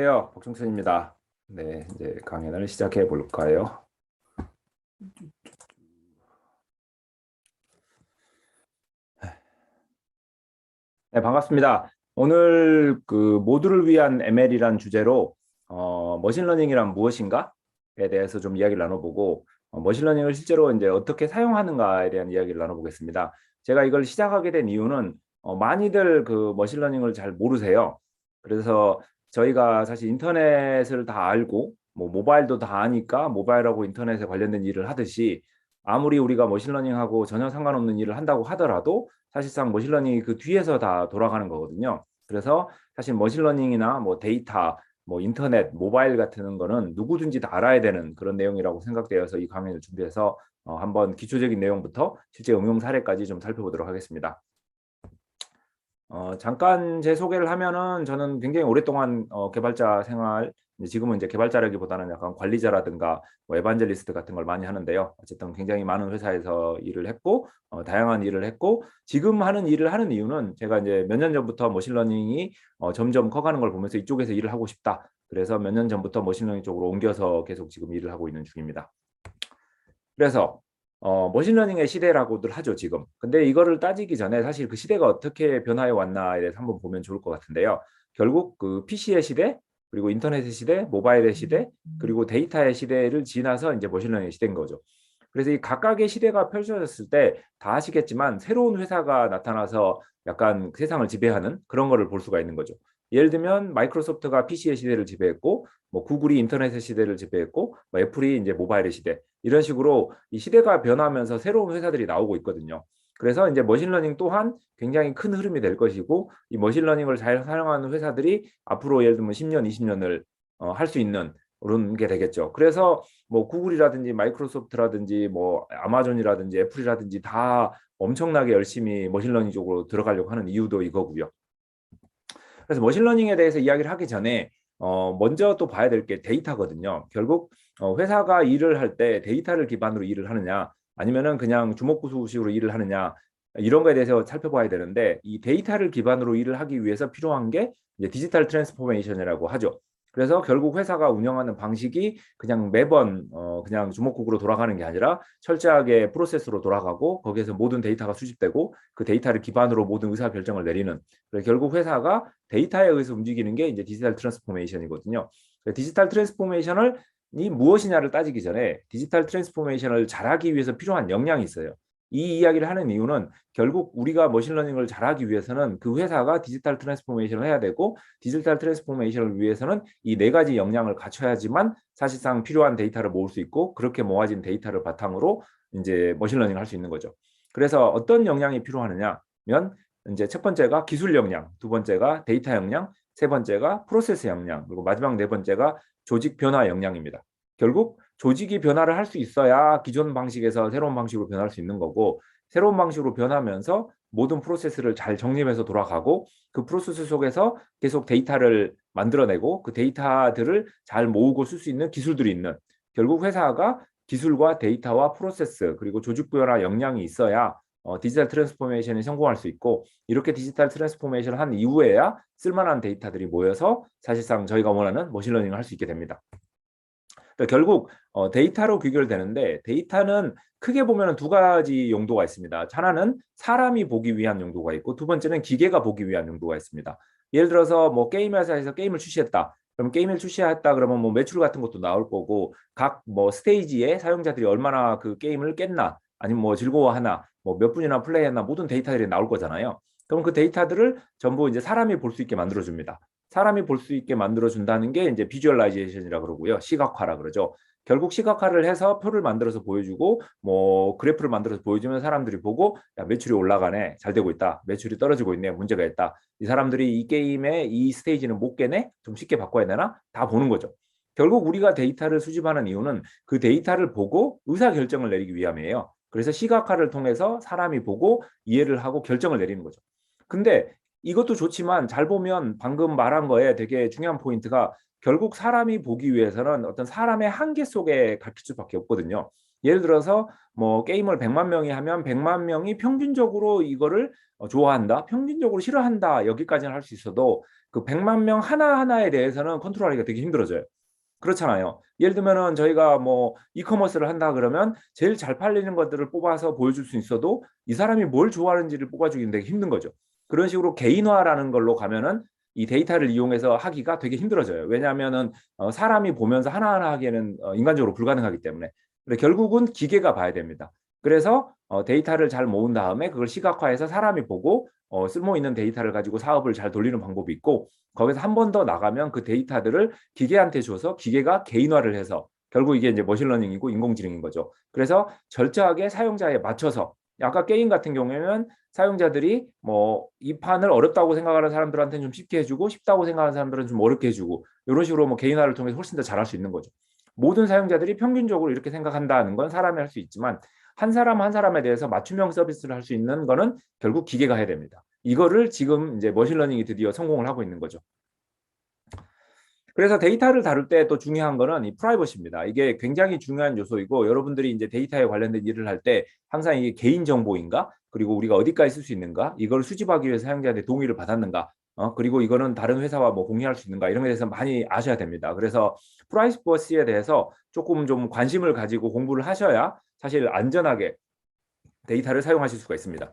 안녕하세요. 박종천입니다. 네, 이제 강연을 시작해 볼까요? 네, 반갑습니다. 오늘 그 모두를 위한 ML이란 주제로 머신러닝이란 무엇인가에 대해서 좀 이야기를 나눠보고 머신러닝을 실제로 이제 어떻게 사용하는가에 대한 이야기를 나눠보겠습니다. 제가 이걸 시작하게 된 이유는 많이들 그 머신러닝을 잘 모르세요. 그래서 저희가 사실 인터넷을 다 알고 뭐 모바일도 다 아니까 모바일하고 인터넷에 관련된 일을 하듯이 아무리 우리가 머신러닝하고 전혀 상관없는 일을 한다고 하더라도 사실상 머신러닝이 그 뒤에서 다 돌아가는 거거든요. 그래서 사실 머신러닝이나 뭐 데이터, 뭐 인터넷, 모바일 같은 거는 누구든지 다 알아야 되는 그런 내용이라고 생각되어서 이 강의를 준비해서 한번 기초적인 내용부터 실제 응용 사례까지 좀 살펴보도록 하겠습니다. 잠깐 제 소개를 하면은 저는 굉장히 오랫동안 개발자 생활, 지금은 이제 개발자라기보다는 약간 관리자라든가 뭐 에반젤리스트 같은 걸 많이 하는데요. 어쨌든 굉장히 많은 회사에서 일을 했고 다양한 일을 했고 지금 하는 일을 하는 이유는 제가 이제 몇 년 전부터 머신러닝이 점점 커가는 걸 보면서 이쪽에서 일을 하고 싶다. 그래서 몇 년 전부터 머신러닝 쪽으로 옮겨서 계속 지금 일을 하고 있는 중입니다. 그래서 머신러닝의 시대라고들 하죠, 지금. 근데 이거를 따지기 전에 사실 그 시대가 어떻게 변화해 왔나에 대해서 한번 보면 좋을 것 같은데요. 결국 그 PC의 시대, 그리고 인터넷의 시대, 모바일의 시대, 그리고 데이터의 시대를 지나서 이제 머신러닝의 시대인 거죠. 그래서 이 각각의 시대가 펼쳐졌을 때 다 아시겠지만 새로운 회사가 나타나서 약간 세상을 지배하는 그런 거를 볼 수가 있는 거죠. 예를 들면 마이크로소프트가 PC의 시대를 지배했고, 뭐 구글이 인터넷의 시대를 지배했고, 뭐 애플이 이제 모바일의 시대, 이런 식으로 이 시대가 변하면서 새로운 회사들이 나오고 있거든요. 그래서 이제 머신러닝 또한 굉장히 큰 흐름이 될 것이고 이 머신러닝을 잘 사용하는 회사들이 앞으로 예를 들면 10년, 20년을 할 수 있는 그런 게 되겠죠. 그래서 뭐 구글이라든지 마이크로소프트라든지 뭐 아마존이라든지 애플이라든지 다 엄청나게 열심히 머신러닝 쪽으로 들어가려고 하는 이유도 이거고요. 그래서 머신러닝에 대해서 이야기를 하기 전에 먼저 또 봐야 될 게 데이터거든요. 결국 회사가 일을 할 때 데이터를 기반으로 일을 하느냐 아니면은 그냥 주먹구구식으로 일을 하느냐 이런 거에 대해서 살펴봐야 되는데 이 데이터를 기반으로 일을 하기 위해서 필요한 게 이제 디지털 트랜스포메이션이라고 하죠. 그래서 결국 회사가 운영하는 방식이 그냥 매번 그냥 주먹구구로 돌아가는 게 아니라 철저하게 프로세스로 돌아가고 거기에서 모든 데이터가 수집되고 그 데이터를 기반으로 모든 의사 결정을 내리는 결국 회사가 데이터에 의해서 움직이는 게 이제 디지털 트랜스포메이션이거든요. 디지털 트랜스포메이션을 이 무엇이냐를 따지기 전에 디지털 트랜스포메이션을 잘하기 위해서 필요한 역량이 있어요. 이 이야기를 하는 이유는 결국 우리가 머신러닝을 잘하기 위해서는 그 회사가 디지털 트랜스포메이션을 해야 되고 디지털 트랜스포메이션을 위해서는 이 네 가지 역량을 갖춰야지만 사실상 필요한 데이터를 모을 수 있고 그렇게 모아진 데이터를 바탕으로 이제 머신러닝을 할 수 있는 거죠. 그래서 어떤 역량이 필요하느냐면 이제 첫 번째가 기술 역량, 두 번째가 데이터 역량, 세 번째가 프로세스 역량, 그리고 마지막 네 번째가 조직 변화 역량입니다. 결국 조직이 변화를 할 수 있어야 기존 방식에서 새로운 방식으로 변할 수 있는 거고 새로운 방식으로 변하면서 모든 프로세스를 잘 정립해서 돌아가고 그 프로세스 속에서 계속 데이터를 만들어내고 그 데이터들을 잘 모으고 쓸 수 있는 기술들이 있는 결국 회사가 기술과 데이터와 프로세스 그리고 조직 변화 역량이 있어야 디지털 트랜스포메이션이 성공할 수 있고 이렇게 디지털 트랜스포메이션을 한 이후에야 쓸만한 데이터들이 모여서 사실상 저희가 원하는 머신러닝을 할 수 있게 됩니다. 그러니까 결국 데이터로 귀결되는데 데이터는 크게 보면 두 가지 용도가 있습니다. 하나는 사람이 보기 위한 용도가 있고 두 번째는 기계가 보기 위한 용도가 있습니다. 예를 들어서 뭐 게임 회사에서 게임을 출시했다. 그럼 게임을 출시했다 그러면 뭐 매출 같은 것도 나올 거고 각 뭐 스테이지에 사용자들이 얼마나 그 게임을 깼나 아니면 뭐 즐거워하나 뭐 몇 분이나 플레이했나 모든 데이터들이 나올 거잖아요. 그럼 그 데이터들을 전부 이제 사람이 볼 수 있게 만들어 줍니다. 사람이 볼 수 있게 만들어 준다는 게 이제 비주얼라이제이션이라 그러고요. 시각화라 그러죠. 결국 시각화를 해서 표를 만들어서 보여주고 뭐 그래프를 만들어서 보여주면 사람들이 보고 야, 매출이 올라가네. 잘 되고 있다. 매출이 떨어지고 있네. 문제가 있다. 이 사람들이 이 게임의 이 스테이지는 못 깨네. 좀 쉽게 바꿔야 되나? 다 보는 거죠. 결국 우리가 데이터를 수집하는 이유는 그 데이터를 보고 의사결정을 내리기 위함이에요. 그래서 시각화를 통해서 사람이 보고 이해를 하고 결정을 내리는 거죠. 근데 이것도 좋지만 잘 보면 방금 말한 거에 되게 중요한 포인트가 결국 사람이 보기 위해서는 어떤 사람의 한계 속에 갇힐 수밖에 없거든요. 예를 들어서 뭐 게임을 100만 명이 하면 100만 명이 평균적으로 이거를 좋아한다, 평균적으로 싫어한다, 여기까지는 할 수 있어도 그 100만 명 하나하나에 대해서는 컨트롤하기가 되게 힘들어져요. 그렇잖아요. 예를 들면은 저희가 뭐 이커머스를 한다 그러면 제일 잘 팔리는 것들을 뽑아서 보여줄 수 있어도 이 사람이 뭘 좋아하는지를 뽑아주기는 되게 힘든 거죠. 그런 식으로 개인화라는 걸로 가면은 이 데이터를 이용해서 하기가 되게 힘들어져요. 왜냐하면은 사람이 보면서 하나하나 하기에는 인간적으로 불가능하기 때문에. 근데 결국은 기계가 봐야 됩니다. 그래서 데이터를 잘 모은 다음에 그걸 시각화해서 사람이 보고 쓸모 있는 데이터를 가지고 사업을 잘 돌리는 방법이 있고, 거기서 한 번 더 나가면 그 데이터들을 기계한테 줘서 기계가 개인화를 해서 결국 이게 이제 머신러닝이고 인공지능인 거죠. 그래서 절저하게 사용자에 맞춰서, 아까 게임 같은 경우에는 사용자들이 뭐 이 판을 어렵다고 생각하는 사람들한테는 좀 쉽게 해주고 쉽다고 생각하는 사람들은 좀 어렵게 해주고, 이런 식으로 뭐 개인화를 통해서 훨씬 더 잘할 수 있는 거죠. 모든 사용자들이 평균적으로 이렇게 생각한다는 건 사람이 할 수 있지만 한 사람 한 사람에 대해서 맞춤형 서비스를 할 수 있는 거는 결국 기계가 해야 됩니다. 이거를 지금 이제 머신러닝이 드디어 성공을 하고 있는 거죠. 그래서 데이터를 다룰 때 또 중요한 거는 이 프라이버시입니다. 이게 굉장히 중요한 요소이고, 여러분들이 이제 데이터에 관련된 일을 할 때 항상 이게 개인 정보인가, 그리고 우리가 어디까지 쓸 수 있는가, 이걸 수집하기 위해서 사용자한테 동의를 받았는가, 그리고 이거는 다른 회사와 뭐 공유할 수 있는가, 이런 것에 대해서 많이 아셔야 됩니다. 그래서 프라이버시에 대해서 조금 좀 관심을 가지고 공부를 하셔야 사실 안전하게 데이터를 사용하실 수가 있습니다.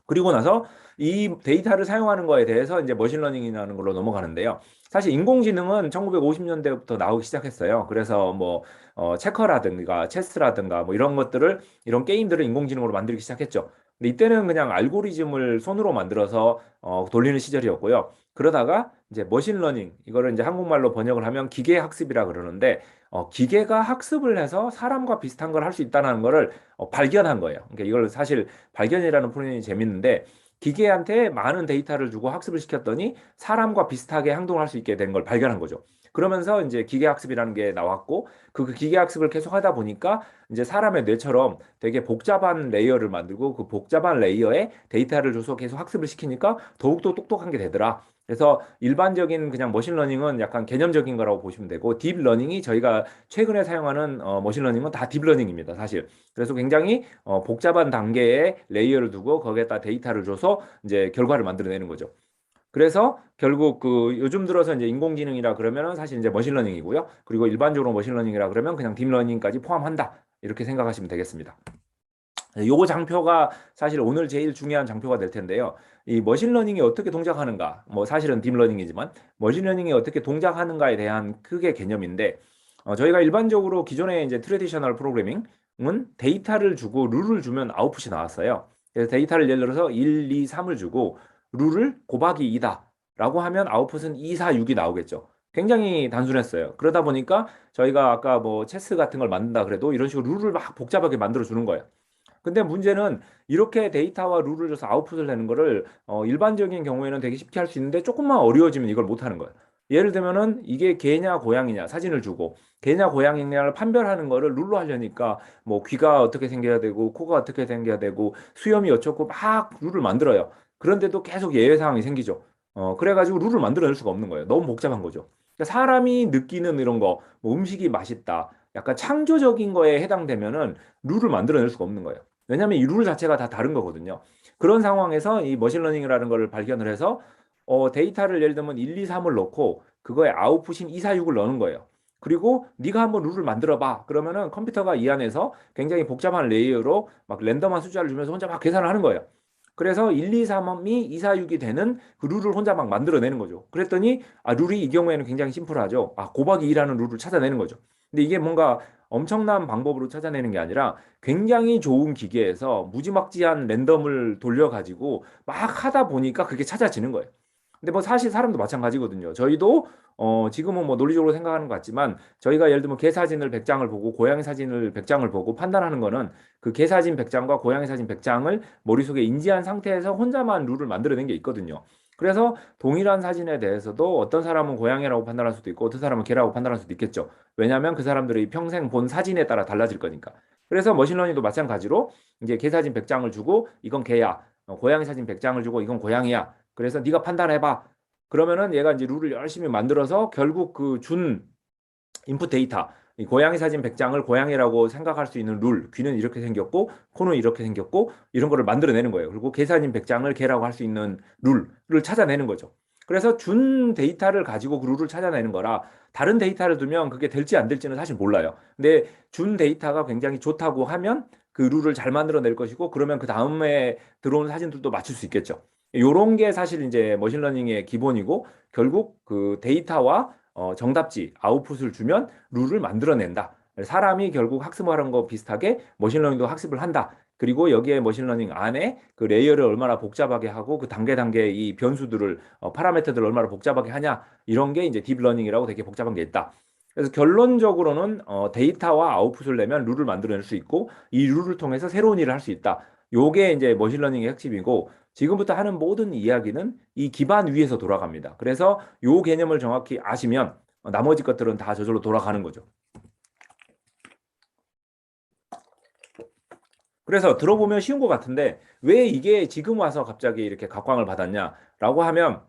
그리고 나서 이 데이터를 사용하는 거에 대해서 이제 머신러닝이라는 걸로 넘어가는데요. 사실 인공지능은 1950년대부터 나오기 시작했어요. 그래서 뭐 체커라든가 체스라든가 뭐 이런 것들을, 이런 게임들을 인공지능으로 만들기 시작했죠. 근데 이때는 그냥 알고리즘을 손으로 만들어서 돌리는 시절이었고요. 그러다가 이제 머신러닝, 이거를 이제 한국말로 번역을 하면 기계학습이라 그러는데, 기계가 학습을 해서 사람과 비슷한 걸 할 수 있다는 거를 발견한 거예요. 그러니까 이걸 사실 발견이라는 표현이 재밌는데, 기계한테 많은 데이터를 주고 학습을 시켰더니 사람과 비슷하게 행동할 수 있게 된 걸 발견한 거죠. 그러면서 이제 기계학습이라는 게 나왔고, 그 기계학습을 계속 하다 보니까 이제 사람의 뇌처럼 되게 복잡한 레이어를 만들고, 그 복잡한 레이어에 데이터를 줘서 계속 학습을 시키니까 더욱더 똑똑한 게 되더라. 그래서 일반적인 그냥 머신러닝은 약간 개념적인 거라고 보시면 되고, 딥러닝이 저희가 최근에 사용하는 머신러닝은 다 딥러닝입니다, 사실. 그래서 굉장히 복잡한 단계의 레이어를 두고 거기에다 데이터를 줘서 이제 결과를 만들어내는 거죠. 그래서 결국 그 요즘 들어서 이제 인공지능이라 그러면은 사실 이제 머신러닝이고요. 그리고 일반적으로 머신러닝이라 그러면 그냥 딥러닝까지 포함한다, 이렇게 생각하시면 되겠습니다. 요거 장표가 사실 오늘 제일 중요한 장표가 될 텐데요. 이 머신러닝이 어떻게 동작하는가, 뭐 사실은 딥러닝이지만 머신러닝이 어떻게 동작하는가에 대한 크게 개념인데, 저희가 일반적으로 기존에 이제 트레디셔널 프로그래밍은 데이터를 주고 룰을 주면 아웃풋이 나왔어요. 그래서 데이터를 예를 들어서 1, 2, 3을 주고 룰을 곱하기 2다 라고 하면 아웃풋은 2, 4, 6이 나오겠죠. 굉장히 단순했어요. 그러다 보니까 저희가 아까 뭐 체스 같은 걸 만든다 그래도 이런 식으로 룰을 막 복잡하게 만들어 주는 거예요. 근데 문제는 이렇게 데이터와 룰을 줘서 아웃풋을 내는 거를 일반적인 경우에는 되게 쉽게 할 수 있는데, 조금만 어려워지면 이걸 못 하는 거예요. 예를 들면은 이게 개냐 고양이냐 사진을 주고 개냐 고양이냐를 판별하는 거를 룰로 하려니까 뭐 귀가 어떻게 생겨야 되고 코가 어떻게 생겨야 되고 수염이 어쩌고 막 룰을 만들어요. 그런데도 계속 예외 상황이 생기죠. 그래가지고 룰을 만들어낼 수가 없는 거예요. 너무 복잡한 거죠. 그러니까 사람이 느끼는 이런 거, 뭐 음식이 맛있다, 약간 창조적인 거에 해당되면은 룰을 만들어낼 수가 없는 거예요. 왜냐하면 이 룰 자체가 다 다른 거거든요. 그런 상황에서 이 머신러닝이라는 걸 발견을 해서 데이터를 예를 들면 1, 2, 3을 넣고 그거에 아웃풋인 2, 4, 6을 넣는 거예요. 그리고 네가 한번 룰을 만들어 봐. 그러면은 컴퓨터가 이 안에서 굉장히 복잡한 레이어로 막 랜덤한 숫자를 주면서 혼자 막 계산을 하는 거예요. 그래서 1, 2, 3이 2, 4, 6이 되는 그 룰을 혼자 막 만들어내는 거죠. 그랬더니 룰이 이 경우에는 굉장히 심플하죠. 곱하기 2라는 룰을 찾아내는 거죠. 근데 이게 뭔가 엄청난 방법으로 찾아내는 게 아니라 굉장히 좋은 기계에서 무지막지한 랜덤을 돌려가지고 막 하다 보니까 그게 찾아지는 거예요. 근데 뭐 사실 사람도 마찬가지거든요. 저희도 지금은 뭐 논리적으로 생각하는 것 같지만, 저희가 예를 들면 개 사진을 100장을 보고 고양이 사진을 100장을 보고 판단하는 거는 그 개 사진 100장과 고양이 사진 100장을 머릿속에 인지한 상태에서 혼자만 룰을 만들어낸 게 있거든요. 그래서 동일한 사진에 대해서도 어떤 사람은 고양이라고 판단할 수도 있고 어떤 사람은 개라고 판단할 수도 있겠죠. 왜냐하면 그 사람들이 평생 본 사진에 따라 달라질 거니까. 그래서 머신러닝도 마찬가지로 이제 개 사진 100장을 주고 이건 개야, 고양이 사진 100장을 주고 이건 고양이야, 그래서 네가 판단해봐. 그러면은 얘가 이제 룰을 열심히 만들어서 결국 그 준 인풋 데이터, 이 고양이 사진 100장을 고양이라고 생각할 수 있는 룰, 귀는 이렇게 생겼고 코는 이렇게 생겼고 이런 거를 만들어내는 거예요. 그리고 개 사진 100장을 개라고 할 수 있는 룰을 찾아내는 거죠. 그래서 준 데이터를 가지고 그 룰을 찾아내는 거라 다른 데이터를 두면 그게 될지 안 될지는 사실 몰라요. 근데 준 데이터가 굉장히 좋다고 하면 그 룰을 잘 만들어낼 것이고 그러면 그 다음에 들어오는 사진들도 맞출 수 있겠죠. 요런 게 사실 이제 머신러닝의 기본이고 결국 그 데이터와 정답지, 아웃풋을 주면 룰을 만들어낸다. 사람이 결국 학습하는 거 비슷하게 머신러닝도 학습을 한다. 그리고 여기에 머신러닝 안에 그 레이어를 얼마나 복잡하게 하고 그 단계 단계 이 변수들을 파라미터들을 얼마나 복잡하게 하냐 이런 게 이제 딥러닝이라고 되게 복잡한 게 있다. 그래서 결론적으로는 데이터와 아웃풋을 내면 룰을 만들어낼 수 있고 이 룰을 통해서 새로운 일을 할 수 있다. 요게 이제 머신러닝의 핵심이고 지금부터 하는 모든 이야기는 이 기반 위에서 돌아갑니다. 그래서 요 개념을 정확히 아시면 나머지 것들은 다 저절로 돌아가는 거죠. 그래서 들어보면 쉬운 것 같은데 왜 이게 지금 와서 갑자기 이렇게 각광을 받았냐라고 하면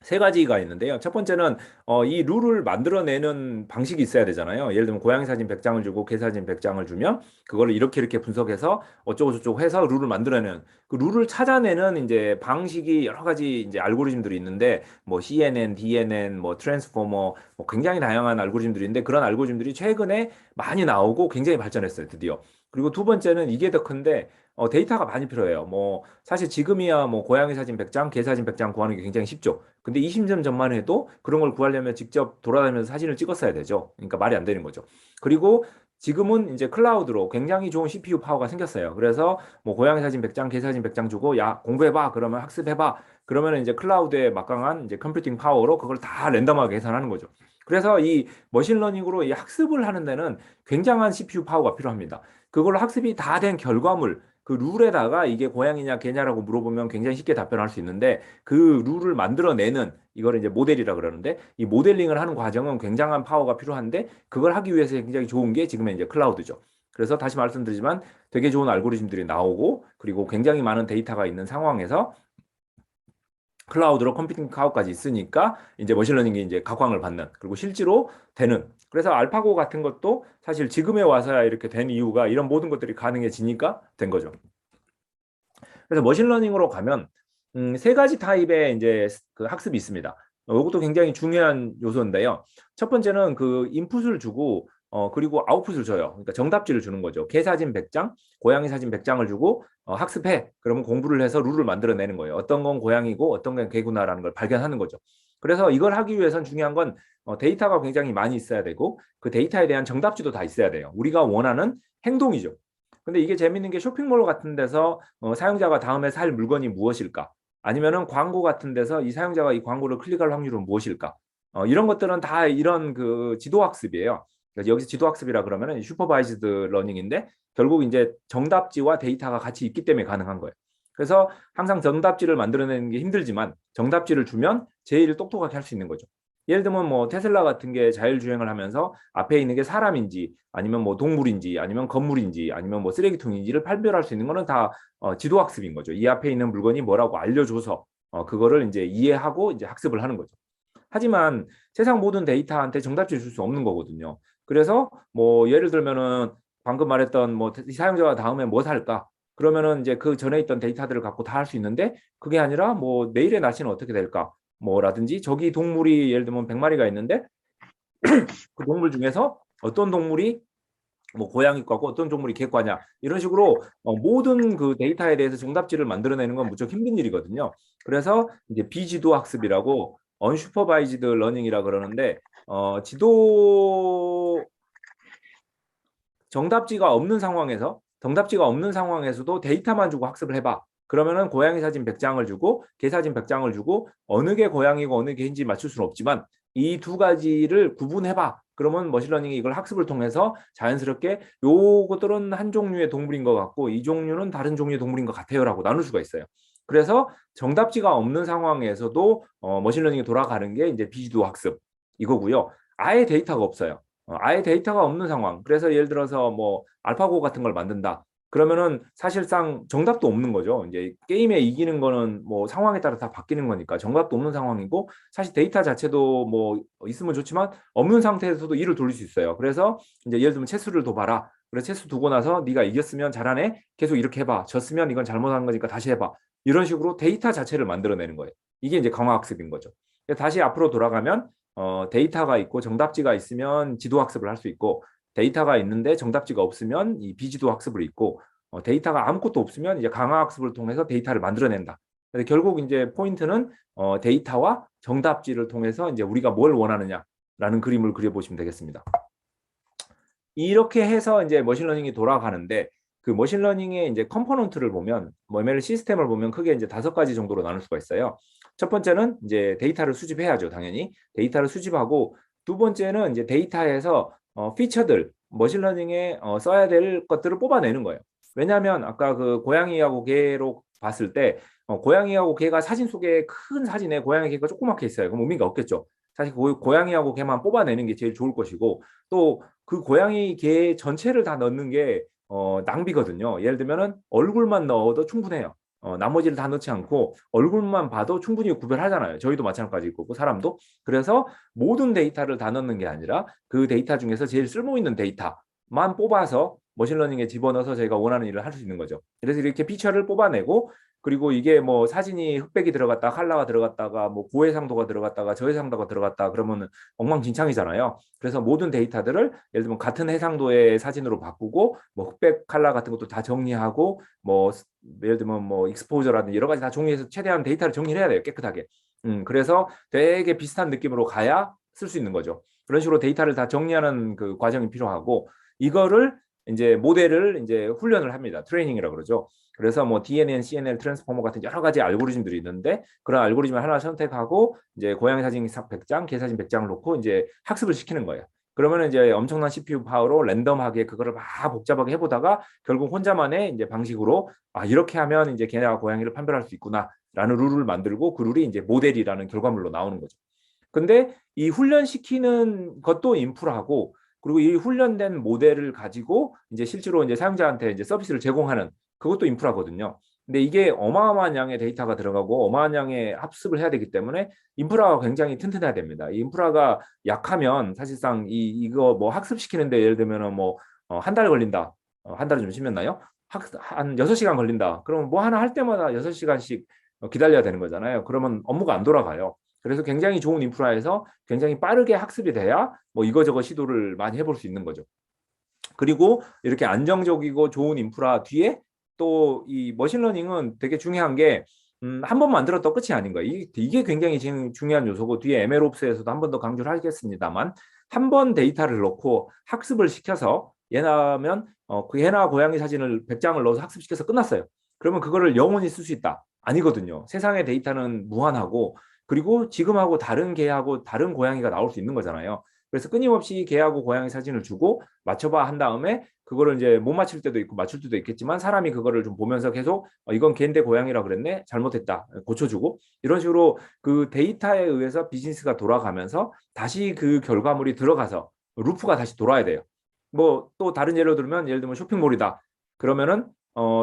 세 가지가 있는데요. 첫 번째는 이 룰을 만들어내는 방식이 있어야 되잖아요. 예를 들면 고양이 사진 100장을 주고 개 사진 100장을 주면 그거를 이렇게 분석해서 어쩌고 저쩌고 해서 룰을 만들어내는 그 룰을 찾아내는 이제 방식이 여러 가지 이제 알고리즘들이 있는데 뭐 CNN, DNN, 뭐 트랜스포머 뭐 굉장히 다양한 알고리즘들인데 그런 알고리즘들이 최근에 많이 나오고 굉장히 발전했어요. 드디어. 그리고 두 번째는 이게 더 큰데 데이터가 많이 필요해요. 뭐 사실 지금이야 뭐 고양이 사진 100장, 개 사진 100장 구하는 게 굉장히 쉽죠. 근데 20년 전만 해도 그런 걸 구하려면 직접 돌아다니면서 사진을 찍었어야 되죠. 그러니까 말이 안 되는 거죠. 그리고 지금은 이제 클라우드로 굉장히 좋은 CPU 파워가 생겼어요. 그래서 뭐 고양이 사진 100장, 개 사진 100장 주고 야, 공부해봐. 그러면 학습해봐. 그러면 이제 클라우드에 막강한 이제 컴퓨팅 파워로 그걸 다 랜덤하게 계산하는 거죠. 그래서 이 머신러닝으로 이 학습을 하는 데는 굉장한 CPU 파워가 필요합니다. 그걸로 학습이 다 된 결과물, 그 룰에다가 이게 고양이냐 개냐라고 물어보면 굉장히 쉽게 답변할 수 있는데 그 룰을 만들어내는 이걸 이제 모델이라 그러는데 이 모델링을 하는 과정은 굉장한 파워가 필요한데 그걸 하기 위해서 굉장히 좋은 게 지금의 이제 클라우드죠. 그래서 다시 말씀드리지만 되게 좋은 알고리즘들이 나오고 그리고 굉장히 많은 데이터가 있는 상황에서 클라우드로 컴퓨팅 파워까지 있으니까 이제 머신러닝이 이제 각광을 받는 그리고 실제로 되는 그래서 알파고 같은 것도 사실 지금에 와서야 이렇게 된 이유가 이런 모든 것들이 가능해지니까 된 거죠. 그래서 머신러닝으로 가면 세 가지 타입의 이제 그 학습이 있습니다. 이것도 굉장히 중요한 요소인데요. 첫 번째는 그 인풋을 주고 그리고 아웃풋을 줘요. 그러니까 정답지를 주는 거죠. 개 사진 100장, 고양이 사진 100장을 주고 학습해. 그러면 공부를 해서 룰을 만들어내는 거예요. 어떤 건 고양이고 어떤 건 개구나라는 걸 발견하는 거죠. 그래서 이걸 하기 위해선 중요한 건 데이터가 굉장히 많이 있어야 되고 그 데이터에 대한 정답지도 다 있어야 돼요. 우리가 원하는 행동이죠. 근데 이게 재밌는 게 쇼핑몰 같은 데서 사용자가 다음에 살 물건이 무엇일까? 아니면은 광고 같은 데서 이 사용자가 이 광고를 클릭할 확률은 무엇일까? 이런 것들은 다 이런 그 지도학습이에요. 그래서 여기서 지도학습이라 그러면은 슈퍼바이즈드 러닝인데 결국 이제 정답지와 데이터가 같이 있기 때문에 가능한 거예요. 그래서 항상 정답지를 만들어내는 게 힘들지만 정답지를 주면 제일 똑똑하게 할 수 있는 거죠. 예를 들면 뭐 테슬라 같은 게 자율주행을 하면서 앞에 있는 게 사람인지 아니면 뭐 동물인지 아니면 건물인지 아니면 뭐 쓰레기통인지를 판별할 수 있는 거는 다 지도학습인 거죠. 이 앞에 있는 물건이 뭐라고 알려줘서 그거를 이제 이해하고 이제 학습을 하는 거죠. 하지만 세상 모든 데이터한테 정답지를 줄 수 없는 거거든요. 그래서 뭐 예를 들면은 방금 말했던 뭐 사용자가 다음에 뭐 살까? 그러면은 이제 그 전에 있던 데이터들을 갖고 다 할 수 있는데 그게 아니라 뭐 내일의 날씨는 어떻게 될까? 뭐라든지 저기 동물이 예를 들면 100마리가 있는데 그 동물 중에서 어떤 동물이 뭐 고양이 과고 어떤 동물이 개과냐 이런 식으로 모든 그 데이터에 대해서 정답지를 만들어내는 건 무척 힘든 일이거든요. 그래서 이제 비지도 학습이라고 언슈퍼바이즈드 러닝이라 그러는데 지도 정답지가 없는 상황에서도 데이터만 주고 학습을 해봐. 그러면은 고양이 사진 100장을 주고 개 사진 100장을 주고 어느 게 고양이고 어느 게 개인지 맞출 수는 없지만 이 두 가지를 구분해봐. 그러면 머신러닝이 이걸 학습을 통해서 자연스럽게 요것들은 한 종류의 동물인 것 같고 이 종류는 다른 종류의 동물인 것 같아요라고 나눌 수가 있어요. 그래서 정답지가 없는 상황에서도 머신러닝이 돌아가는 게 이제 비지도 학습 이거고요. 아예 데이터가 없어요. 아예 데이터가 없는 상황. 그래서 예를 들어서 뭐 알파고 같은 걸 만든다. 그러면은 사실상 정답도 없는 거죠. 이제 게임에 이기는 거는 뭐 상황에 따라 다 바뀌는 거니까 정답도 없는 상황이고, 사실 데이터 자체도 뭐 있으면 좋지만 없는 상태에서도 일을 돌릴 수 있어요. 그래서 이제 예를 들면 체수를 둬봐라. 그래 체수 두고 나서 네가 이겼으면 잘하네. 계속 이렇게 해봐. 졌으면 이건 잘못한 거니까 다시 해봐. 이런 식으로 데이터 자체를 만들어내는 거예요. 이게 이제 강화학습인 거죠. 다시 앞으로 돌아가면 데이터가 있고 정답지가 있으면 지도학습을 할 수 있고, 데이터가 있는데 정답지가 없으면 이 비지도 학습을 있고, 데이터가 아무것도 없으면 이제 강화학습을 통해서 데이터를 만들어낸다. 그래서 결국 이제 포인트는 데이터와 정답지를 통해서 이제 우리가 뭘 원하느냐라는 그림을 그려보시면 되겠습니다. 이렇게 해서 이제 머신러닝이 돌아가는데, 그 머신러닝의 이제 컴포넌트를 보면, 뭐 ML 시스템을 보면 크게 이제 5가지 정도로 나눌 수가 있어요. 첫 번째는 이제 데이터를 수집해야죠, 당연히. 데이터를 수집하고, 두 번째는 이제 데이터에서 피처들, 머신러닝에 써야 될 것들을 뽑아내는 거예요. 왜냐하면 아까 그 고양이하고 개로 봤을 때 고양이하고 개가 사진 속에 큰 사진에 고양이 개가 조그맣게 있어요. 그럼 의미가 없겠죠. 사실 고양이하고 개만 뽑아내는 게 제일 좋을 것이고, 또 그 고양이 개 전체를 다 넣는 게 낭비거든요. 예를 들면은 얼굴만 넣어도 충분해요. 나머지를 다 넣지 않고 얼굴만 봐도 충분히 구별하잖아요. 저희도 마찬가지고 사람도. 그래서 모든 데이터를 다 넣는 게 아니라 그 데이터 중에서 제일 쓸모 있는 데이터만 뽑아서 머신러닝에 집어넣어서 저희가 원하는 일을 할 수 있는 거죠. 그래서 이렇게 피처를 뽑아내고, 그리고 이게 뭐 사진이 흑백이 들어갔다 칼라가 들어갔다가 뭐 고해상도가 들어갔다가 저해상도가 들어갔다 그러면 엉망진창이잖아요. 그래서 모든 데이터들을 예를 들면 같은 해상도의 사진으로 바꾸고, 뭐 흑백 칼라 같은 것도 다 정리하고, 뭐 예를 들면 뭐 익스포저라든지 여러 가지 다 정리해서 최대한 데이터를 정리를 해야 돼요, 깨끗하게. 그래서 되게 비슷한 느낌으로 가야 쓸 수 있는 거죠. 그런 식으로 데이터를 다 정리하는 그 과정이 필요하고, 이거를 이제 모델을 이제 훈련을 합니다. 트레이닝이라고 그러죠. 그래서 뭐 DNN, CNN, 트랜스포머 같은 여러 가지 알고리즘들이 있는데, 그런 알고리즘을 하나 선택하고 이제 고양이 사진 100장, 개 사진 100장을 놓고 이제 학습을 시키는 거예요. 그러면 이제 엄청난 CPU 파워로 랜덤하게 그거를 막 복잡하게 해보다가 결국 혼자만의 이제 방식으로 이렇게 하면 이제 개나 고양이를 판별할 수 있구나라는 룰을 만들고, 그 룰이 이제 모델이라는 결과물로 나오는 거죠. 근데 이 훈련시키는 것도 인프라고, 그리고 이 훈련된 모델을 가지고 이제 실제로 이제 사용자한테 이제 서비스를 제공하는 그것도 인프라거든요. 근데 이게 어마어마한 양의 데이터가 들어가고 어마어마한 양의 합습을 해야 되기 때문에 인프라가 굉장히 튼튼해야 됩니다. 이 인프라가 약하면 사실상 이거 뭐 학습시키는데 예를 들면은 뭐 한 달 걸린다. 한 달은 좀 심했나요? 한 6시간 걸린다. 그러면 뭐 하나 할 때마다 6시간씩 기다려야 되는 거잖아요. 그러면 업무가 안 돌아가요. 그래서 굉장히 좋은 인프라에서 굉장히 빠르게 학습이 돼야 뭐 이거저거 시도를 많이 해볼 수 있는 거죠. 그리고 이렇게 안정적이고 좋은 인프라 뒤에 또 이 머신러닝은 되게 중요한 게 한 번 만들었다 끝이 아닌 거예요. 이게 굉장히 중요한 요소고, 뒤에 MLOps에서도 한 번 더 강조를 하겠습니다만, 한 번 데이터를 넣고 학습을 시켜서 얘나면 그 얘나 고양이 사진을 100장을 넣어서 학습시켜서 끝났어요. 그러면 그거를 영원히 쓸 수 있다? 아니거든요. 세상의 데이터는 무한하고, 그리고 지금하고 다른 개하고 다른 고양이가 나올 수 있는 거잖아요. 그래서 끊임없이 개하고 고양이 사진을 주고 맞춰봐 한 다음에 그거를 이제 못 맞출 때도 있고 맞출 때도 있겠지만, 사람이 그거를 좀 보면서 계속 이건 개인데 고양이라 그랬네, 잘못했다, 고쳐주고, 이런 식으로 그 데이터에 의해서 비즈니스가 돌아가면서 다시 그 결과물이 들어가서 루프가 다시 돌아야 돼요. 뭐 또 다른 예로 들면, 예를 들면 쇼핑몰이다. 그러면은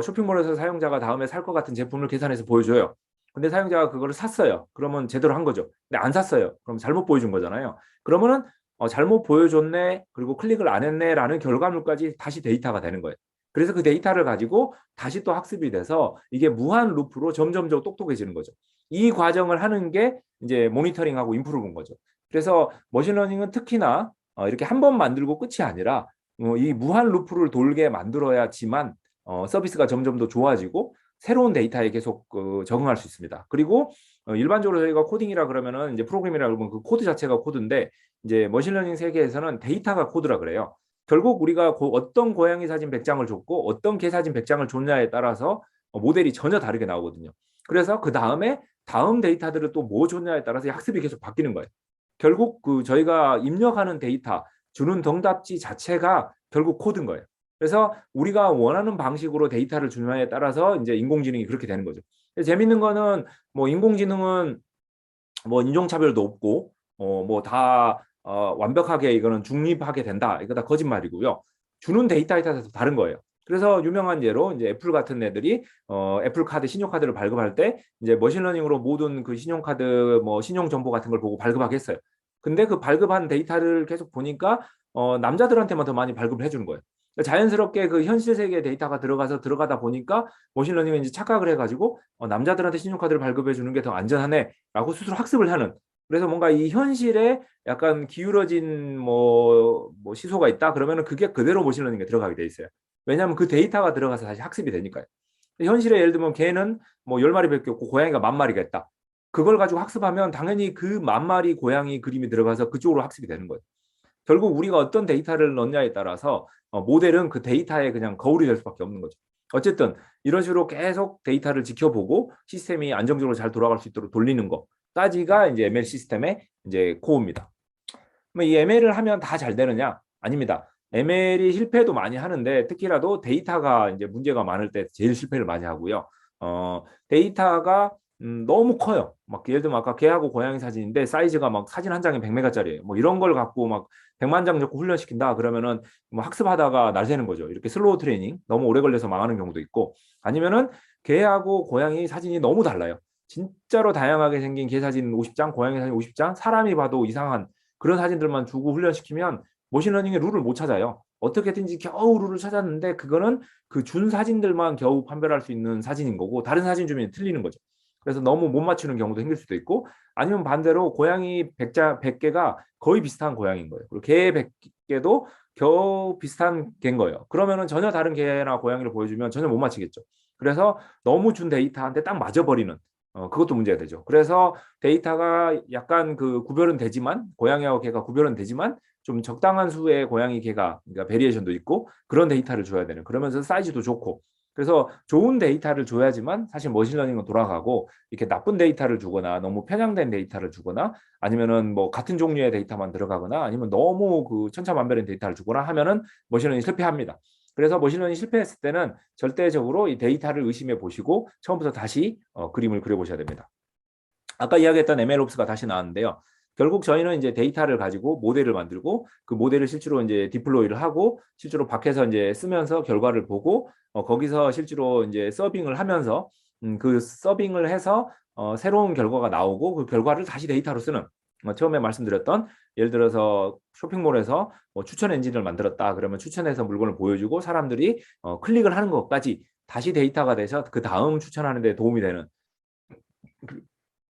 쇼핑몰에서 사용자가 다음에 살 것 같은 제품을 계산해서 보여줘요. 근데 사용자가 그거를 샀어요. 그러면 제대로 한 거죠. 근데 안 샀어요. 그럼 잘못 보여준 거잖아요. 그러면은 잘못 보여줬네, 그리고 클릭을 안 했네라는 결과물까지 다시 데이터가 되는 거예요. 그래서 그 데이터를 가지고 다시 또 학습이 돼서 이게 무한 루프로 점점점 똑똑해지는 거죠. 이 과정을 하는 게 이제 모니터링하고 임프루브인 거죠. 그래서 머신러닝은 특히나 이렇게 한 번 만들고 끝이 아니라 이 무한 루프를 돌게 만들어야지만 서비스가 점점 더 좋아지고 새로운 데이터에 계속 적응할 수 있습니다. 그리고 일반적으로 저희가 코딩이라 그러면은 이제 프로그램이라 그러면 그 코드 자체가 코드인데, 이제 머신러닝 세계에서는 데이터가 코드라 그래요. 결국 우리가 어떤 고양이 사진 100장을 줬고 어떤 개 사진 100장을 줬냐에 따라서 모델이 전혀 다르게 나오거든요. 그래서 그 다음에 다음 데이터들을 또 뭐 줬냐에 따라서 학습이 계속 바뀌는 거예요. 결국 그 저희가 입력하는 데이터, 주는 정답지 자체가 결국 코드인 거예요. 그래서 우리가 원하는 방식으로 데이터를 주냐에 따라서 이제 인공지능이 그렇게 되는 거죠. 재밌는 거는 뭐 인공지능은 뭐 인종차별도 없고 뭐 다 완벽하게 이거는 중립하게 된다, 이거 다 거짓말이고요. 주는 데이터에 따라서 다른 거예요. 그래서 유명한 예로 이제 애플 같은 애들이 애플 카드 신용카드를 발급할 때 이제 머신러닝으로 모든 그 신용카드 뭐 신용 정보 같은 걸 보고 발급하겠어요. 근데 그 발급한 데이터를 계속 보니까 남자들한테만 더 많이 발급을 해주는 거예요. 그러니까 자연스럽게 그 현실 세계의 데이터가 들어가다 보니까 머신러닝은 이제 착각을 해가지고 남자들한테 신용카드를 발급해 주는 게 더 안전하네라고 스스로 학습을 하는. 그래서 뭔가 이 현실에 약간 기울어진 뭐 시소가 있다 그러면은 그게 그대로 머신러닝에 들어가게 돼 있어요. 왜냐하면 그 데이터가 들어가서 다시 학습이 되니까요. 현실에 예를 들면 개는 뭐 10마리밖에 없고 고양이가 10마리가 있다. 그걸 가지고 학습하면 당연히 그 10마리 고양이 그림이 들어가서 그쪽으로 학습이 되는 거예요. 결국 우리가 어떤 데이터를 넣냐에 따라서 모델은 그 데이터에 그냥 거울이 될 수밖에 없는 거죠. 어쨌든 이런 식으로 계속 데이터를 지켜보고 시스템이 안정적으로 잘 돌아갈 수 있도록 돌리는 것까지가 이제 ML 시스템의 이제 코어입니다. 이 ML을 하면 다 잘 되느냐? 아닙니다. ML이 실패도 많이 하는데 특히라도 데이터가 이제 문제가 많을 때 제일 실패를 많이 하고요. 데이터가 너무 커요. 막 예를 들면 아까 개하고 고양이 사진인데 사이즈가 막 사진 한 장에 100메가짜리예요. 뭐 이런 걸 갖고 막 100만 장 넣고 훈련시킨다 그러면은 뭐 학습하다가 날 새는 거죠. 이렇게 슬로우 트레이닝 너무 오래 걸려서 망하는 경우도 있고 아니면은 개하고 고양이 사진이 너무 달라요. 진짜로 다양하게 생긴 개 사진 50장, 고양이 사진 50장, 사람이 봐도 이상한 그런 사진들만 주고 훈련시키면 머신러닝의 룰을 못 찾아요. 어떻게든지 겨우 룰을 찾았는데 그거는 그 준 사진들만 겨우 판별할 수 있는 사진인 거고 다른 사진 주면 틀리는 거죠. 그래서 너무 못 맞추는 경우도 생길 수도 있고 아니면 반대로 고양이 100개가 거의 비슷한 고양이인 거예요. 그리고 개 100개도 겨우 비슷한 개인 거예요. 그러면은 전혀 다른 개나 고양이를 보여주면 전혀 못 맞히겠죠. 그래서 너무 준 데이터한테 딱 맞아버리는 그것도 문제가 되죠. 그래서 데이터가 약간 그 구별은 되지만 고양이하고 개가 구별은 되지만 좀 적당한 수의 고양이 개가 그러니까 베리에이션도 있고 그런 데이터를 줘야 되는 그러면서 사이즈도 좋고 그래서 좋은 데이터를 줘야지만 사실 머신러닝은 돌아가고 이렇게 나쁜 데이터를 주거나 너무 편향된 데이터를 주거나 아니면은 뭐 같은 종류의 데이터만 들어가거나 아니면 너무 그 천차만별인 데이터를 주거나 하면은 머신러닝 실패합니다. 그래서 머신러닝 실패했을 때는 절대적으로 이 데이터를 의심해 보시고 처음부터 다시 그림을 그려보셔야 됩니다. 아까 이야기했던 MLOps가 다시 나왔는데요. 결국 저희는 이제 데이터를 가지고 모델을 만들고 그 모델을 실제로 이제 디플로이를 하고 실제로 밖에서 이제 쓰면서 결과를 보고 거기서 실제로 이제 서빙을 하면서 그 서빙을 해서 새로운 결과가 나오고 그 결과를 다시 데이터로 쓰는 처음에 말씀드렸던 예를 들어서 쇼핑몰에서 뭐 추천 엔진을 만들었다 그러면 추천해서 물건을 보여주고 사람들이 클릭을 하는 것까지 다시 데이터가 돼서 그 다음 추천하는 데 도움이 되는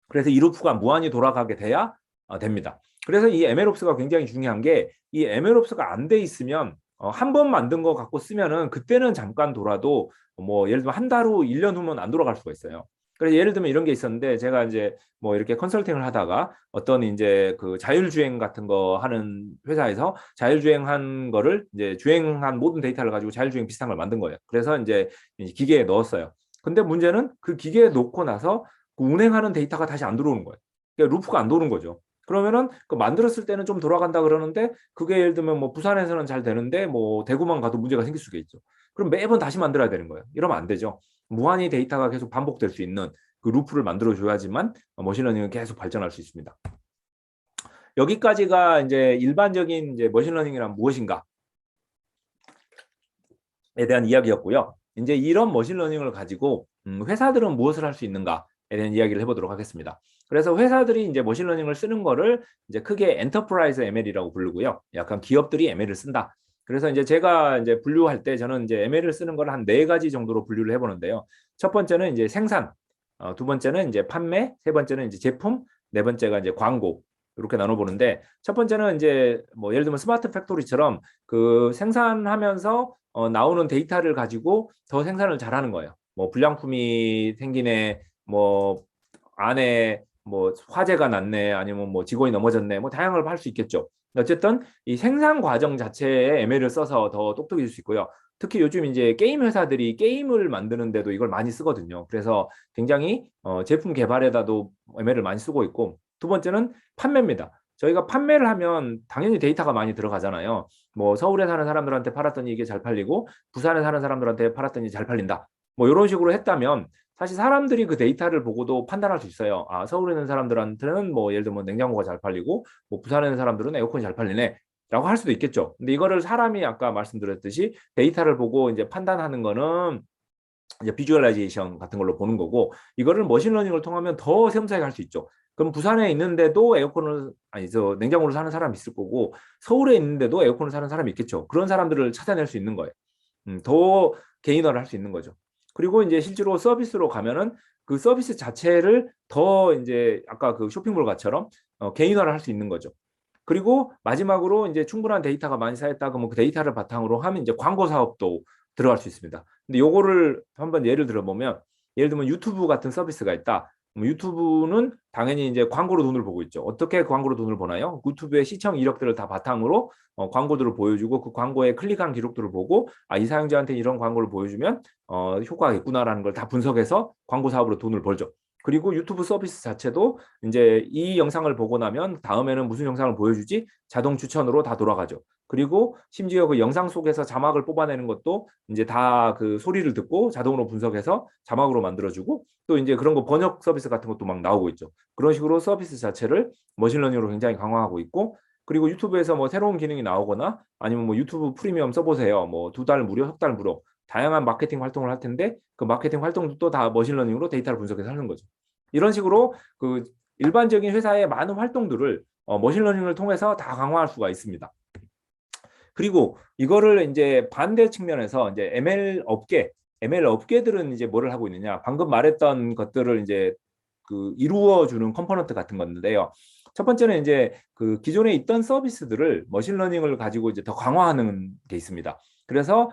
그래서 이 루프가 무한히 돌아가게 돼야 됩니다. 그래서 이 MLOps가 굉장히 중요한 게 이 MLOps가 안 돼 있으면 한 번 만든 거 갖고 쓰면은 그때는 잠깐 돌아도 뭐 예를 들면 한 달 후, 1년 후면 안 돌아갈 수가 있어요. 그래서 예를 들면 이런 게 있었는데 제가 이제 뭐 이렇게 컨설팅을 하다가 어떤 이제 그 자율주행 같은 거 하는 회사에서 자율주행한 거를 이제 주행한 모든 데이터를 가지고 자율주행 비슷한 걸 만든 거예요. 그래서 이제 기계에 넣었어요. 근데 문제는 그 기계에 놓고 나서 그 운행하는 데이터가 다시 안 들어오는 거예요. 그러니까 루프가 안 도는 거죠. 그러면은 그 만들었을 때는 좀 돌아간다 그러는데 그게 예를 들면 뭐 부산에서는 잘 되는데 뭐 대구만 가도 문제가 생길 수가 있죠. 그럼 매번 다시 만들어야 되는 거예요. 이러면 안 되죠. 무한히 데이터가 계속 반복될 수 있는 그 루프를 만들어 줘야지만 머신러닝은 계속 발전할 수 있습니다. 여기까지가 이제 일반적인 이제 머신러닝이란 무엇인가에 대한 이야기였고요. 이제 이런 머신러닝을 가지고 회사들은 무엇을 할 수 있는가에 대한 이야기를 해보도록 하겠습니다. 그래서 회사들이 이제 머신러닝을 쓰는 거를 이제 크게 엔터프라이즈 ML이라고 부르고요. 약간 기업들이 ML을 쓴다. 그래서 이제 제가 이제 분류할 때 저는 이제 ML을 쓰는 걸 한 네 가지 정도로 분류를 해보는데요. 첫 번째는 이제 생산, 두 번째는 이제 판매, 세 번째는 이제 제품, 네 번째가 이제 광고. 이렇게 나눠보는데 첫 번째는 이제 뭐 예를 들면 스마트 팩토리처럼 그 생산하면서 나오는 데이터를 가지고 더 생산을 잘하는 거예요. 뭐 불량품이 생기네, 뭐 안에 뭐 화재가 났네, 아니면 뭐 직원이 넘어졌네, 뭐 다양한 걸 할 수 있겠죠. 어쨌든 이 생산 과정 자체에 ML을 써서 더 똑똑해질 수 있고요. 특히 요즘 이제 게임 회사들이 게임을 만드는데도 이걸 많이 쓰거든요. 그래서 굉장히 제품 개발에다도 ML을 많이 쓰고 있고 두 번째는 판매입니다. 저희가 판매를 하면 당연히 데이터가 많이 들어가잖아요. 뭐 서울에 사는 사람들한테 팔았더니 이게 잘 팔리고 부산에 사는 사람들한테 팔았더니 잘 팔린다. 뭐 이런 식으로 했다면 사실 사람들이 그 데이터를 보고도 판단할 수 있어요. 아, 서울에 있는 사람들한테는 뭐 예를 들면 냉장고가 잘 팔리고 뭐 부산에 있는 사람들은 에어컨이 잘 팔리네. 라고 할 수도 있겠죠. 근데 이거를 사람이 아까 말씀드렸듯이 데이터를 보고 이제 판단하는 거는 이제 비주얼라이제이션 같은 걸로 보는 거고, 이거를 머신러닝을 통하면 더 세밀하게 할 수 있죠. 그럼 부산에 있는데도 에어컨을 아니 저 냉장고를 사는 사람이 있을 거고, 서울에 있는데도 에어컨을 사는 사람이 있겠죠. 그런 사람들을 찾아낼 수 있는 거예요. 더 개인화를 할 수 있는 거죠. 그리고 이제 실제로 서비스로 가면은 그 서비스 자체를 더 이제 아까 그 쇼핑몰 같처럼 개인화를 할 수 있는 거죠. 그리고 마지막으로 이제 충분한 데이터가 많이 쌓였다 그러면 그 데이터를 바탕으로 하면 이제 광고 사업도 들어갈 수 있습니다. 근데 요거를 한번 예를 들어보면, 예를 들면 유튜브 같은 서비스가 있다. 유튜브는 당연히 이제 광고로 돈을 보고 있죠. 어떻게 광고로 돈을 버나요? 유튜브의 시청 이력들을 다 바탕으로 광고들을 보여주고, 그 광고에 클릭한 기록들을 보고, 아, 이 사용자한테 이런 광고를 보여주면 효과가 있구나라는 걸 다 분석해서 광고 사업으로 돈을 벌죠. 그리고 유튜브 서비스 자체도 이제 이 영상을 보고 나면 다음에는 무슨 영상을 보여주지? 자동 추천으로 다 돌아가죠. 그리고 심지어 그 영상 속에서 자막을 뽑아내는 것도 이제 다 그 소리를 듣고 자동으로 분석해서 자막으로 만들어주고, 또 이제 그런 거 번역 서비스 같은 것도 막 나오고 있죠. 그런 식으로 서비스 자체를 머신러닝으로 굉장히 강화하고 있고, 그리고 유튜브에서 뭐 새로운 기능이 나오거나 아니면 뭐 유튜브 프리미엄 써보세요. 뭐 2달 무료, 3달 무료. 다양한 마케팅 활동을 할 텐데 그 마케팅 활동도 또 다 머신러닝으로 데이터를 분석해서 하는 거죠. 이런 식으로 그 일반적인 회사의 많은 활동들을 머신러닝을 통해서 다 강화할 수가 있습니다. 그리고 이거를 이제 반대 측면에서 이제 ML 업계들은 이제 뭐를 하고 있느냐? 방금 말했던 것들을 이제 그 이루어주는 컴포넌트 같은 건데요. 첫 번째는 이제 그 기존에 있던 서비스들을 머신러닝을 가지고 이제 더 강화하는 게 있습니다. 그래서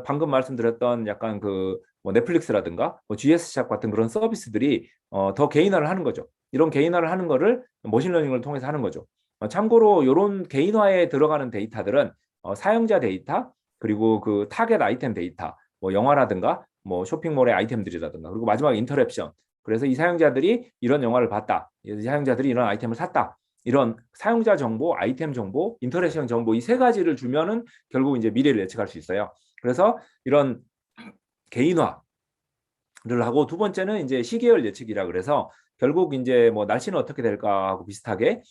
방금 말씀드렸던 약간 그 뭐 넷플릭스라든가 뭐 GS샵 같은 그런 서비스들이 더 개인화를 하는 거죠. 이런 개인화를 하는 거를 머신러닝을 통해서 하는 거죠. 참고로 이런 개인화에 들어가는 데이터들은 사용자 데이터, 그리고 그 타겟 아이템 데이터, 뭐 영화라든가 뭐 쇼핑몰의 아이템들이라든가, 그리고 마지막 인터랙션. 그래서 이 사용자들이 이런 영화를 봤다, 이 사용자들이 이런 아이템을 샀다, 이런 사용자 정보, 아이템 정보, 인터랙션 정보, 이 세 가지를 주면은 결국 이제 미래를 예측할 수 있어요. 그래서 이런 개인화를 하고, 두 번째는 이제 시계열 예측이라 그래서 결국 이제 뭐 날씨는 어떻게 될까 하고 비슷하게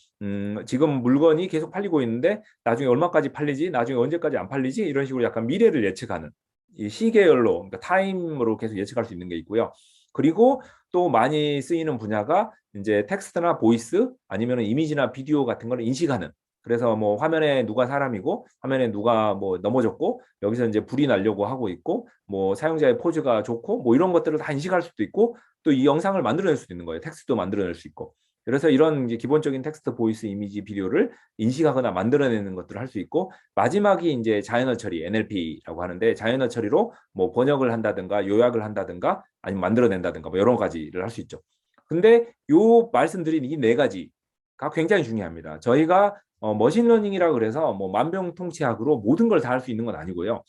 지금 물건이 계속 팔리고 있는데 나중에 얼마까지 팔리지, 나중에 언제까지 안 팔리지, 이런 식으로 약간 미래를 예측하는 이 시계열로, 그러니까 타임으로 계속 예측할 수 있는 게 있고요. 그리고 또 많이 쓰이는 분야가 이제 텍스트나 보이스 아니면 이미지나 비디오 같은 걸 인식하는, 그래서 뭐 화면에 누가 사람이고 화면에 누가 뭐 넘어졌고 여기서 이제 불이 나려고 하고 있고 뭐 사용자의 포즈가 좋고 뭐 이런 것들을 다 인식할 수도 있고, 또 이 영상을 만들어낼 수도 있는 거예요. 텍스트도 만들어낼 수 있고. 그래서 이런 이제 기본적인 텍스트, 보이스, 이미지, 비디오를 인식하거나 만들어내는 것들을 할 수 있고, 마지막이 이제 자연어 처리, NLP라고 하는데, 자연어 처리로 뭐 번역을 한다든가 요약을 한다든가 아니면 만들어낸다든가 뭐 여러 가지를 할 수 있죠. 근데 요 말씀드린 이 네 가지가 굉장히 중요합니다. 저희가 머신러닝이라 그래서 뭐 만병통치약으로 모든 걸 다 할 수 있는 건 아니고요.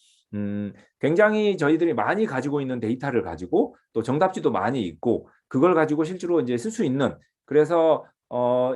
굉장히 저희들이 많이 가지고 있는 데이터를 가지고 또 정답지도 많이 있고 그걸 가지고 실제로 이제 쓸 수 있는, 그래서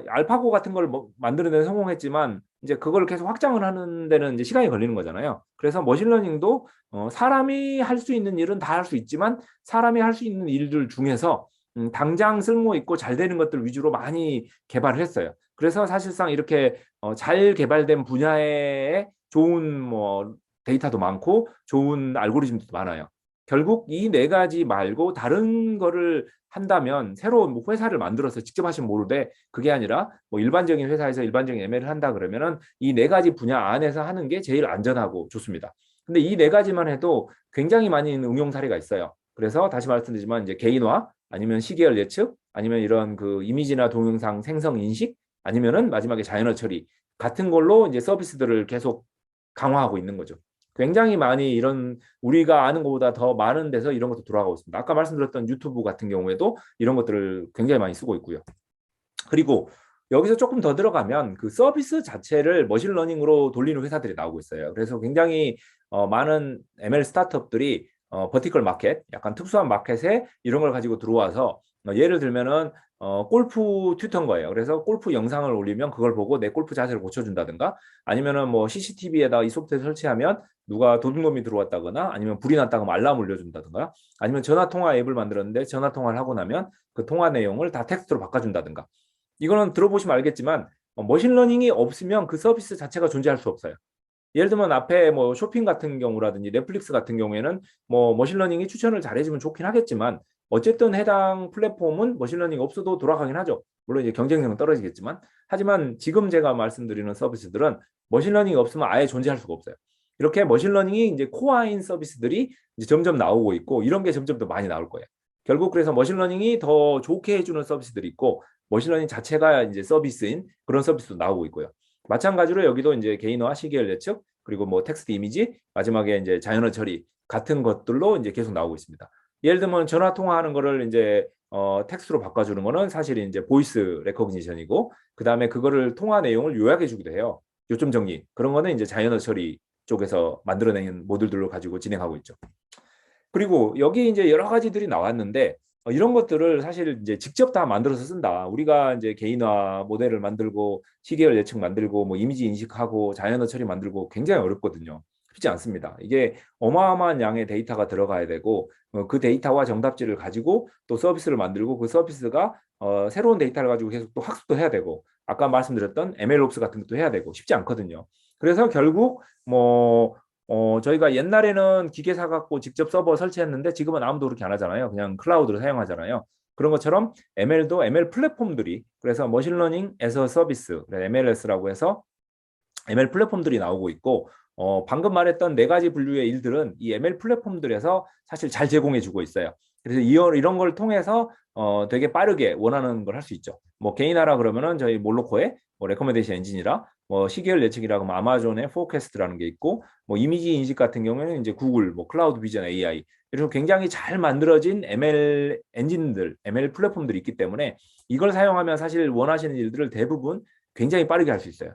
알파고 같은 걸 뭐 만드는 데 성공했지만 이제 그걸 계속 확장을 하는 데는 이제 시간이 걸리는 거잖아요. 그래서 머신러닝도 사람이 할 수 있는 일은 다 할 수 있지만 사람이 할 수 있는 일들 중에서 당장 쓸모 있고 잘 되는 것들 위주로 많이 개발을 했어요. 그래서 사실상 이렇게 잘 개발된 분야에 좋은 뭐 데이터도 많고 좋은 알고리즘도 많아요. 결국 이 네 가지 말고 다른 거를 한다면 새로운 뭐 회사를 만들어서 직접 하시면 모르되, 그게 아니라 뭐 일반적인 회사에서 일반적인 ML을 한다 그러면은 이 네 가지 분야 안에서 하는 게 제일 안전하고 좋습니다. 근데 이 네 가지만 해도 굉장히 많이 있는 응용 사례가 있어요. 그래서 다시 말씀드리지만 이제 개인화 아니면 시계열 예측 아니면 이런 그 이미지나 동영상 생성 인식 아니면은 마지막에 자연어 처리 같은 걸로 이제 서비스들을 계속 강화하고 있는 거죠. 굉장히 많이 이런 우리가 아는 것보다 더 많은 데서 이런 것도 돌아가고 있습니다. 아까 말씀드렸던 유튜브 같은 경우에도 이런 것들을 굉장히 많이 쓰고 있고요. 그리고 여기서 조금 더 들어가면 그 서비스 자체를 머신러닝으로 돌리는 회사들이 나오고 있어요. 그래서 굉장히 많은 ML 스타트업들이 버티컬 마켓, 약간 특수한 마켓에 이런 걸 가지고 들어와서 예를 들면은 골프 튜터인 거예요. 그래서 골프 영상을 올리면 그걸 보고 내 골프 자세를 고쳐준다든가, 아니면은 뭐 CCTV에다 이 소프트웨어 설치하면 누가 도둑놈이 들어왔다거나 아니면 불이 났다고 하면 알람 울려준다든가, 아니면 전화 통화 앱을 만들었는데 전화 통화를 하고 나면 그 통화 내용을 다 텍스트로 바꿔준다든가. 이거는 들어보시면 알겠지만 머신러닝이 없으면 그 서비스 자체가 존재할 수 없어요. 예를 들면 앞에 뭐 쇼핑 같은 경우라든지 넷플릭스 같은 경우에는 뭐 머신러닝이 추천을 잘해주면 좋긴 하겠지만 어쨌든 해당 플랫폼은 머신러닝이 없어도 돌아가긴 하죠. 물론 이제 경쟁력은 떨어지겠지만 하지만 지금 제가 말씀드리는 서비스들은 머신러닝이 없으면 아예 존재할 수가 없어요. 이렇게 머신러닝이 이제 코어인 서비스들이 이제 점점 나오고 있고 이런 게 점점 더 많이 나올 거예요. 결국 그래서 머신러닝이 더 좋게 해주는 서비스들이 있고 머신러닝 자체가 이제 서비스인 그런 서비스도 나오고 있고요. 마찬가지로 여기도 이제 개인화, 시계열 예측, 그리고 뭐 텍스트 이미지, 마지막에 이제 자연어 처리 같은 것들로 이제 계속 나오고 있습니다. 예를 들면 전화 통화하는 거를 이제 텍스트로 바꿔주는 거는 사실 이제 보이스 레코그니션이고, 그 다음에 그거를 통화 내용을 요약해 주기도 해요. 요점 정리 그런 거는 이제 자연어 처리 쪽에서 만들어낸 모듈들로 가지고 진행하고 있죠. 그리고 여기 이제 여러 가지들이 나왔는데 이런 것들을 사실 이제 직접 다 만들어서 쓴다. 우리가 이제 개인화 모델을 만들고 시계열 예측 만들고 뭐 이미지 인식하고 자연어 처리 만들고 굉장히 어렵거든요. 쉽지 않습니다. 이게 어마어마한 양의 데이터가 들어가야 되고 그 데이터와 정답지를 가지고 또 서비스를 만들고 그 서비스가 새로운 데이터를 가지고 계속 또 학습도 해야 되고 아까 말씀드렸던 MLOps 같은 것도 해야 되고 쉽지 않거든요. 그래서 결국 뭐 저희가 옛날에는 기계 사갖고 직접 서버 설치했는데 지금은 아무도 그렇게 안 하잖아요. 그냥 클라우드를 사용하잖아요. 그런 것처럼 ML도 ML 플랫폼들이 그래서 머신러닝 에서 서비스, MLS라고 해서 ML 플랫폼들이 나오고 있고 방금 말했던 네 가지 분류의 일들은 이 ML 플랫폼들에서 사실 잘 제공해주고 있어요. 그래서 이런 걸 통해서 되게 빠르게 원하는 걸 할 수 있죠. 뭐 개인화라 그러면은 저희 몰로코의 뭐 레코멘데이션 엔진이라 뭐 시계열 예측이라고 하면 아마존의 포캐스트라는 게 있고 뭐 이미지 인식 같은 경우에는 이제 구글 뭐 클라우드 비전 AI 이런 굉장히 잘 만들어진 ML 엔진들, ML 플랫폼들이 있기 때문에 이걸 사용하면 사실 원하시는 일들을 대부분 굉장히 빠르게 할 수 있어요.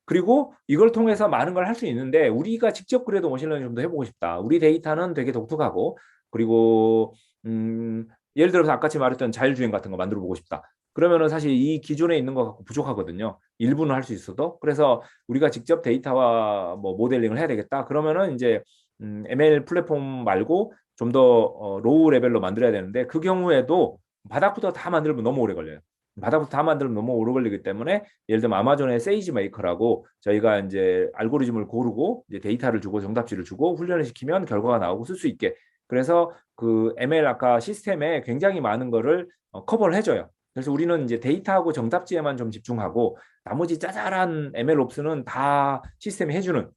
그리고 이걸 통해서 많은 걸 할 수 있는데 우리가 직접 그래도 머신러닝 좀 더 해보고 싶다. 우리 데이터는 되게 독특하고 그리고 예를 들어서 아까 말했던 자율주행 같은 거 만들어 보고 싶다. 그러면은 사실 이 기존에 있는 거 갖고 부족하거든요. 일부는 할 수 있어도. 그래서 우리가 직접 데이터와 뭐 모델링을 해야 되겠다. 그러면은 이제 ML 플랫폼 말고 좀 더 로우 레벨로 만들어야 되는데 그 경우에도 바닥부터 다 만들면 너무 오래 걸려요. 바닥부터 다 만들면 너무 오래 걸리기 때문에 예를 들면 아마존의 세이지 메이커라고 저희가 이제 알고리즘을 고르고 이제 데이터를 주고 정답지를 주고 훈련을 시키면 결과가 나오고 쓸 수 있게 그래서 그 ML 아까 시스템에 굉장히 많은 거를 커버를 해줘요. 그래서 우리는 이제 데이터하고 정답지에만 좀 집중하고 나머지 짜잘한 ML 옵스는 다 시스템이 해주는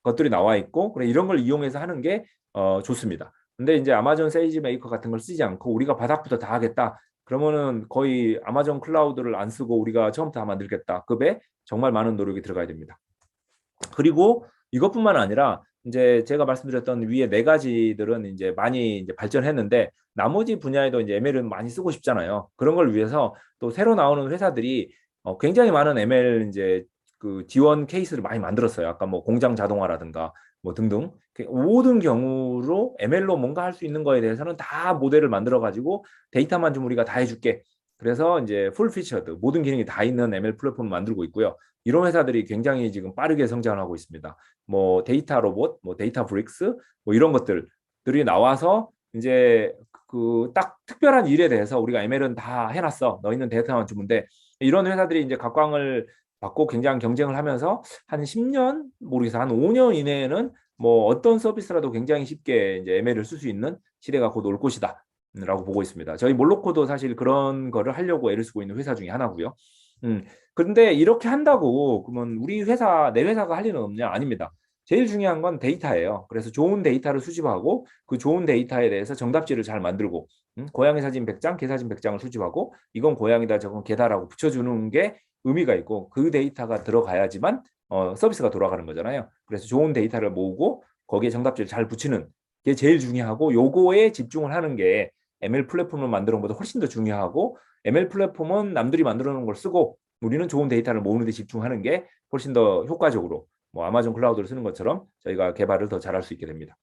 것들이 나와 있고 그래 이런 걸 이용해서 하는 게 좋습니다. 근데 이제 아마존 세이지 메이커 같은 걸 쓰지 않고 우리가 바닥부터 다 하겠다. 그러면은 거의 아마존 클라우드를 안 쓰고 우리가 처음부터 다 만들겠다. 급에 정말 많은 노력이 들어가야 됩니다. 그리고 이것뿐만 아니라 이제 제가 말씀드렸던 위에 네 가지들은 이제 많이 이제 발전했는데 나머지 분야에도 이제 ML은 많이 쓰고 싶잖아요. 그런 걸 위해서 또 새로 나오는 회사들이 굉장히 많은 ML 이제 그 지원 케이스를 많이 만들었어요. 아까 뭐 공장 자동화라든가 뭐 등등 모든 경우로 ML로 뭔가 할 수 있는 거에 대해서는 다 모델을 만들어 가지고 데이터만 좀 우리가 다 해줄게. 그래서 이제 풀 피처드 모든 기능이 다 있는 ML 플랫폼을 만들고 있고요. 이런 회사들이 굉장히 지금 빠르게 성장하고 있습니다. 뭐 데이터 로봇, 뭐 데이터 브릭스, 뭐 이런 것들이 나와서 이제 그 딱 특별한 일에 대해서 우리가 ML은 다 해놨어. 너희는 데이터만 주면 돼. 이런 회사들이 이제 각광을 받고 굉장히 경쟁을 하면서 한 10년 모르겠어 한 5년 이내에는 뭐 어떤 서비스라도 굉장히 쉽게 이제 ML을 쓸 수 있는 시대가 곧 올 것이다. 라고 보고 있습니다. 저희 몰로코도 사실 그런 거를 하려고 애를 쓰고 있는 회사 중에 하나고요. 그런데 이렇게 한다고 그러면 우리 회사 내 회사가 할 일은 없냐? 아닙니다. 제일 중요한 건 데이터예요. 그래서 좋은 데이터를 수집하고 그 좋은 데이터에 대해서 정답지를 잘 만들고 고양이 사진 100장, 개 사진 100장을 수집하고 이건 고양이다, 저건 개다라고 붙여주는 게 의미가 있고 그 데이터가 들어가야지만 서비스가 돌아가는 거잖아요. 그래서 좋은 데이터를 모으고 거기에 정답지를 잘 붙이는 게 제일 중요하고 요거에 집중을 하는 게 ML 플랫폼을 만드는 것보다 훨씬 더 중요하고 ML 플랫폼은 남들이 만들어 놓은 걸 쓰고 우리는 좋은 데이터를 모으는 데 집중하는 게 훨씬 더 효과적으로 뭐 아마존 클라우드를 쓰는 것처럼 저희가 개발을 더 잘할 수 있게 됩니다.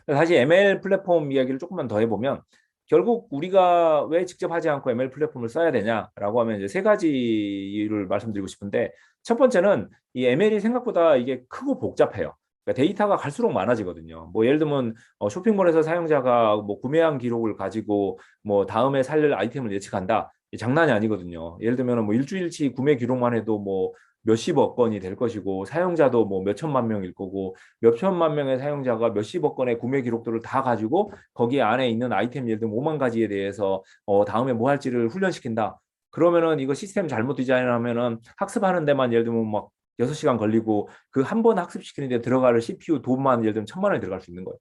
사실 ML 플랫폼 이야기를 조금만 더 해보면 결국 우리가 왜 직접 하지 않고 ML 플랫폼을 써야 되냐라고 하면 이제 세 가지를 말씀드리고 싶은데 첫 번째는 이 ML이 생각보다 이게 크고 복잡해요. 그러니까 데이터가 갈수록 많아지거든요. 뭐 예를 들면 쇼핑몰에서 사용자가 뭐 구매한 기록을 가지고 뭐 다음에 살 아이템을 예측한다. 장난이 아니거든요. 예를 들면 뭐 일주일치 구매 기록만 해도 뭐 몇십억 건이 될 것이고 사용자도 뭐 몇천만 명일 거고 몇천만 명의 사용자가 몇십억 건의 구매 기록들을 다 가지고 거기 안에 있는 아이템 예를 들면 5만 가지에 대해서 다음에 뭐 할지를 훈련시킨다. 그러면은 이거 시스템 잘못 디자인하면은 학습하는 데만 예를 들면 막 6시간 걸리고 그 한 번 학습시키는 데 들어갈 CPU 돈만 예를 들면 1,000만 원이 들어갈 수 있는 거예요.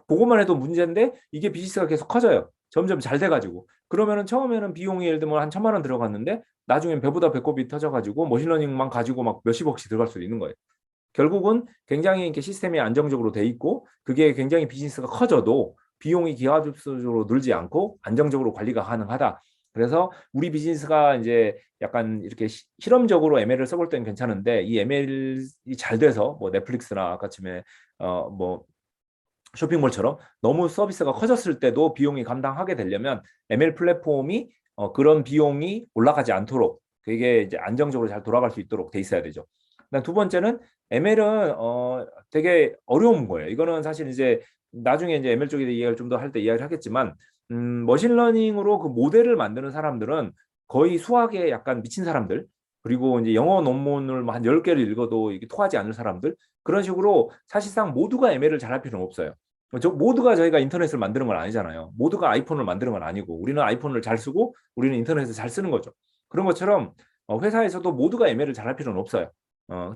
그것만 해도 문제인데 이게 비즈니스가 계속 커져요. 점점 잘 돼가지고. 그러면은 처음에는 비용이 예를 들면 한 1,000만 원 들어갔는데 나중엔 배보다 배꼽이 터져가지고 머신러닝만 가지고 막 몇십억씩 들어갈 수도 있는 거예요. 결국은 굉장히 이렇게 시스템이 안정적으로 돼 있고 그게 굉장히 비즈니스가 커져도 비용이 기하급수적으로 늘지 않고 안정적으로 관리가 가능하다. 그래서 우리 비즈니스가 이제 약간 이렇게 실험적으로 ML을 써볼 때는 괜찮은데 이 ML이 잘 돼서 뭐 넷플릭스나 아까쯤에 뭐 쇼핑몰처럼 너무 서비스가 커졌을 때도 비용이 감당하게 되려면 ML 플랫폼이 그런 비용이 올라가지 않도록 그게 이제 안정적으로 잘 돌아갈 수 있도록 돼 있어야 되죠. 그다음 두 번째는 ML은 되게 어려운 거예요. 이거는 사실 이제 나중에 이제 ML 쪽에 이야기를 좀 더 할 때 이야기를 하겠지만 머신러닝으로 그 모델을 만드는 사람들은 거의 수학에 약간 미친 사람들 그리고 이제 영어 논문을 한 10개를 읽어도 이게 통하지 않을 사람들 그런 식으로 사실상 모두가 ML을 잘할 필요는 없어요. 모두가 저희가 인터넷을 만드는 건 아니잖아요. 모두가 아이폰을 만드는 건 아니고 우리는 아이폰을 잘 쓰고 우리는 인터넷을 잘 쓰는 거죠. 그런 것처럼 회사에서도 모두가 ML을 잘할 필요는 없어요.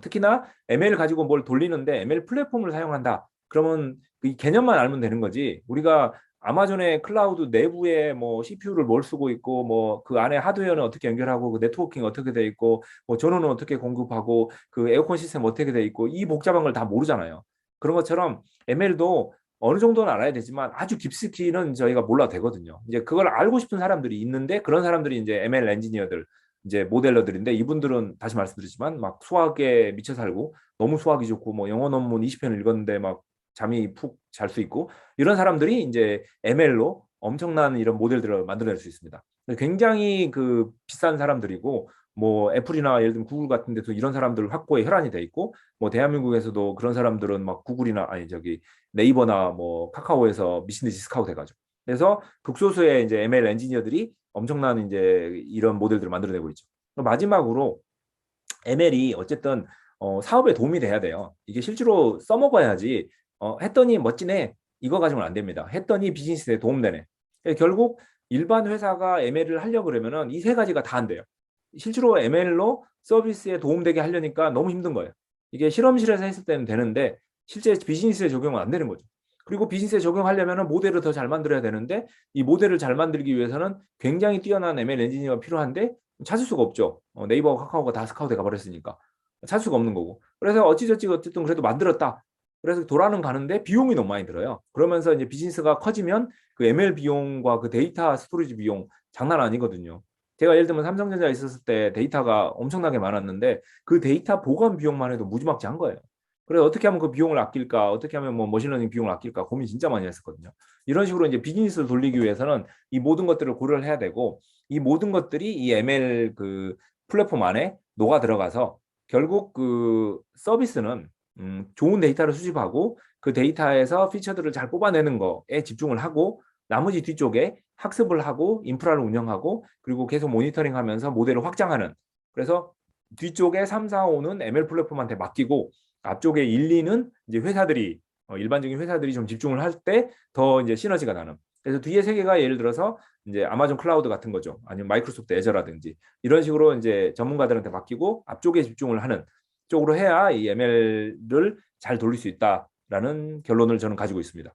특히나 ML 가지고 뭘 돌리는데 ML 플랫폼을 사용한다. 그러면 이 개념만 알면 되는 거지. 우리가 아마존의 클라우드 내부에 뭐 CPU를 뭘 쓰고 있고 뭐 그 안에 하드웨어는 어떻게 연결하고 그 네트워킹 어떻게 돼 있고 뭐 전원은 어떻게 공급하고 그 에어컨 시스템 어떻게 돼 있고 이 복잡한 걸 다 모르잖아요. 그런 것처럼 ML도 어느 정도는 알아야 되지만 아주 깊숙이는 저희가 몰라도 되거든요. 이제 그걸 알고 싶은 사람들이 있는데 그런 사람들이 이제 ML 엔지니어들, 이제 모델러들인데 이분들은 다시 말씀드리지만 막 수학에 미쳐 살고 너무 수학이 좋고 뭐 영어 논문 20편 읽었는데 막 잠이 푹 잘 수 있고 이런 사람들이 이제 ML로 엄청난 이런 모델들을 만들어낼 수 있습니다. 굉장히 그 비싼 사람들이고 뭐 애플이나 예를 들면 구글 같은 데서 이런 사람들 확보에 혈안이 돼 있고 뭐 대한민국에서도 그런 사람들은 막 구글이나 아니 저기 네이버나 뭐 카카오에서 미친듯이 스카우트 해가지고 그래서 극소수의 이제 ML 엔지니어들이 엄청난 이제 이런 모델들을 만들어내고 있죠. 마지막으로 ML이 어쨌든 사업에 도움이 돼야 돼요. 이게 실제로 써먹어야지 했더니 멋지네 이거 가지고는 안 됩니다. 했더니 비즈니스에 도움되네. 결국 일반 회사가 ML을 하려고 그러면은 이 세 가지가 다 안 돼요. 실제로 ML로 서비스에 도움되게 하려니까 너무 힘든 거예요. 이게 실험실에서 했을 때는 되는데 실제 비즈니스에 적용은 안 되는 거죠. 그리고 비즈니스에 적용하려면 모델을 더 잘 만들어야 되는데 이 모델을 잘 만들기 위해서는 굉장히 뛰어난 ML 엔지니어가 필요한데 찾을 수가 없죠. 네이버와 카카오가 다 스카우트 가버렸으니까 찾을 수가 없는 거고. 그래서 어찌저찌 어쨌든 그래도 만들었다. 그래서 돌아는 가는데 비용이 너무 많이 들어요. 그러면서 이제 비즈니스가 커지면 그 ML 비용과 그 데이터 스토리지 비용 장난 아니거든요. 제가 예를 들면 삼성전자에 있었을 때 데이터가 엄청나게 많았는데 그 데이터 보관 비용만 해도 무지막지한 거예요. 그래서 어떻게 하면 그 비용을 아낄까, 어떻게 하면 뭐 머신러닝 비용을 아낄까 고민 진짜 많이 했었거든요. 이런 식으로 이제 비즈니스를 돌리기 위해서는 이 모든 것들을 고려를 해야 되고 이 모든 것들이 이 ML 그 플랫폼 안에 녹아 들어가서 결국 그 서비스는 좋은 데이터를 수집하고 그 데이터에서 피처들을 잘 뽑아내는 거에 집중을 하고 나머지 뒤쪽에 학습을 하고 인프라를 운영하고 그리고 계속 모니터링하면서 모델을 확장하는 그래서 뒤쪽에 3, 4, 5는 ML 플랫폼한테 맡기고 앞쪽에 1, 2는 이제 회사들이 일반적인 회사들이 좀 집중을 할 때 더 이제 시너지가 나는. 그래서 뒤에 세 개가 예를 들어서 이제 아마존 클라우드 같은 거죠. 아니면 마이크로소프트 애저라든지 이런 식으로 이제 전문가들한테 맡기고 앞쪽에 집중을 하는 쪽으로 해야 이 ML을 잘 돌릴 수 있다라는 결론을 저는 가지고 있습니다.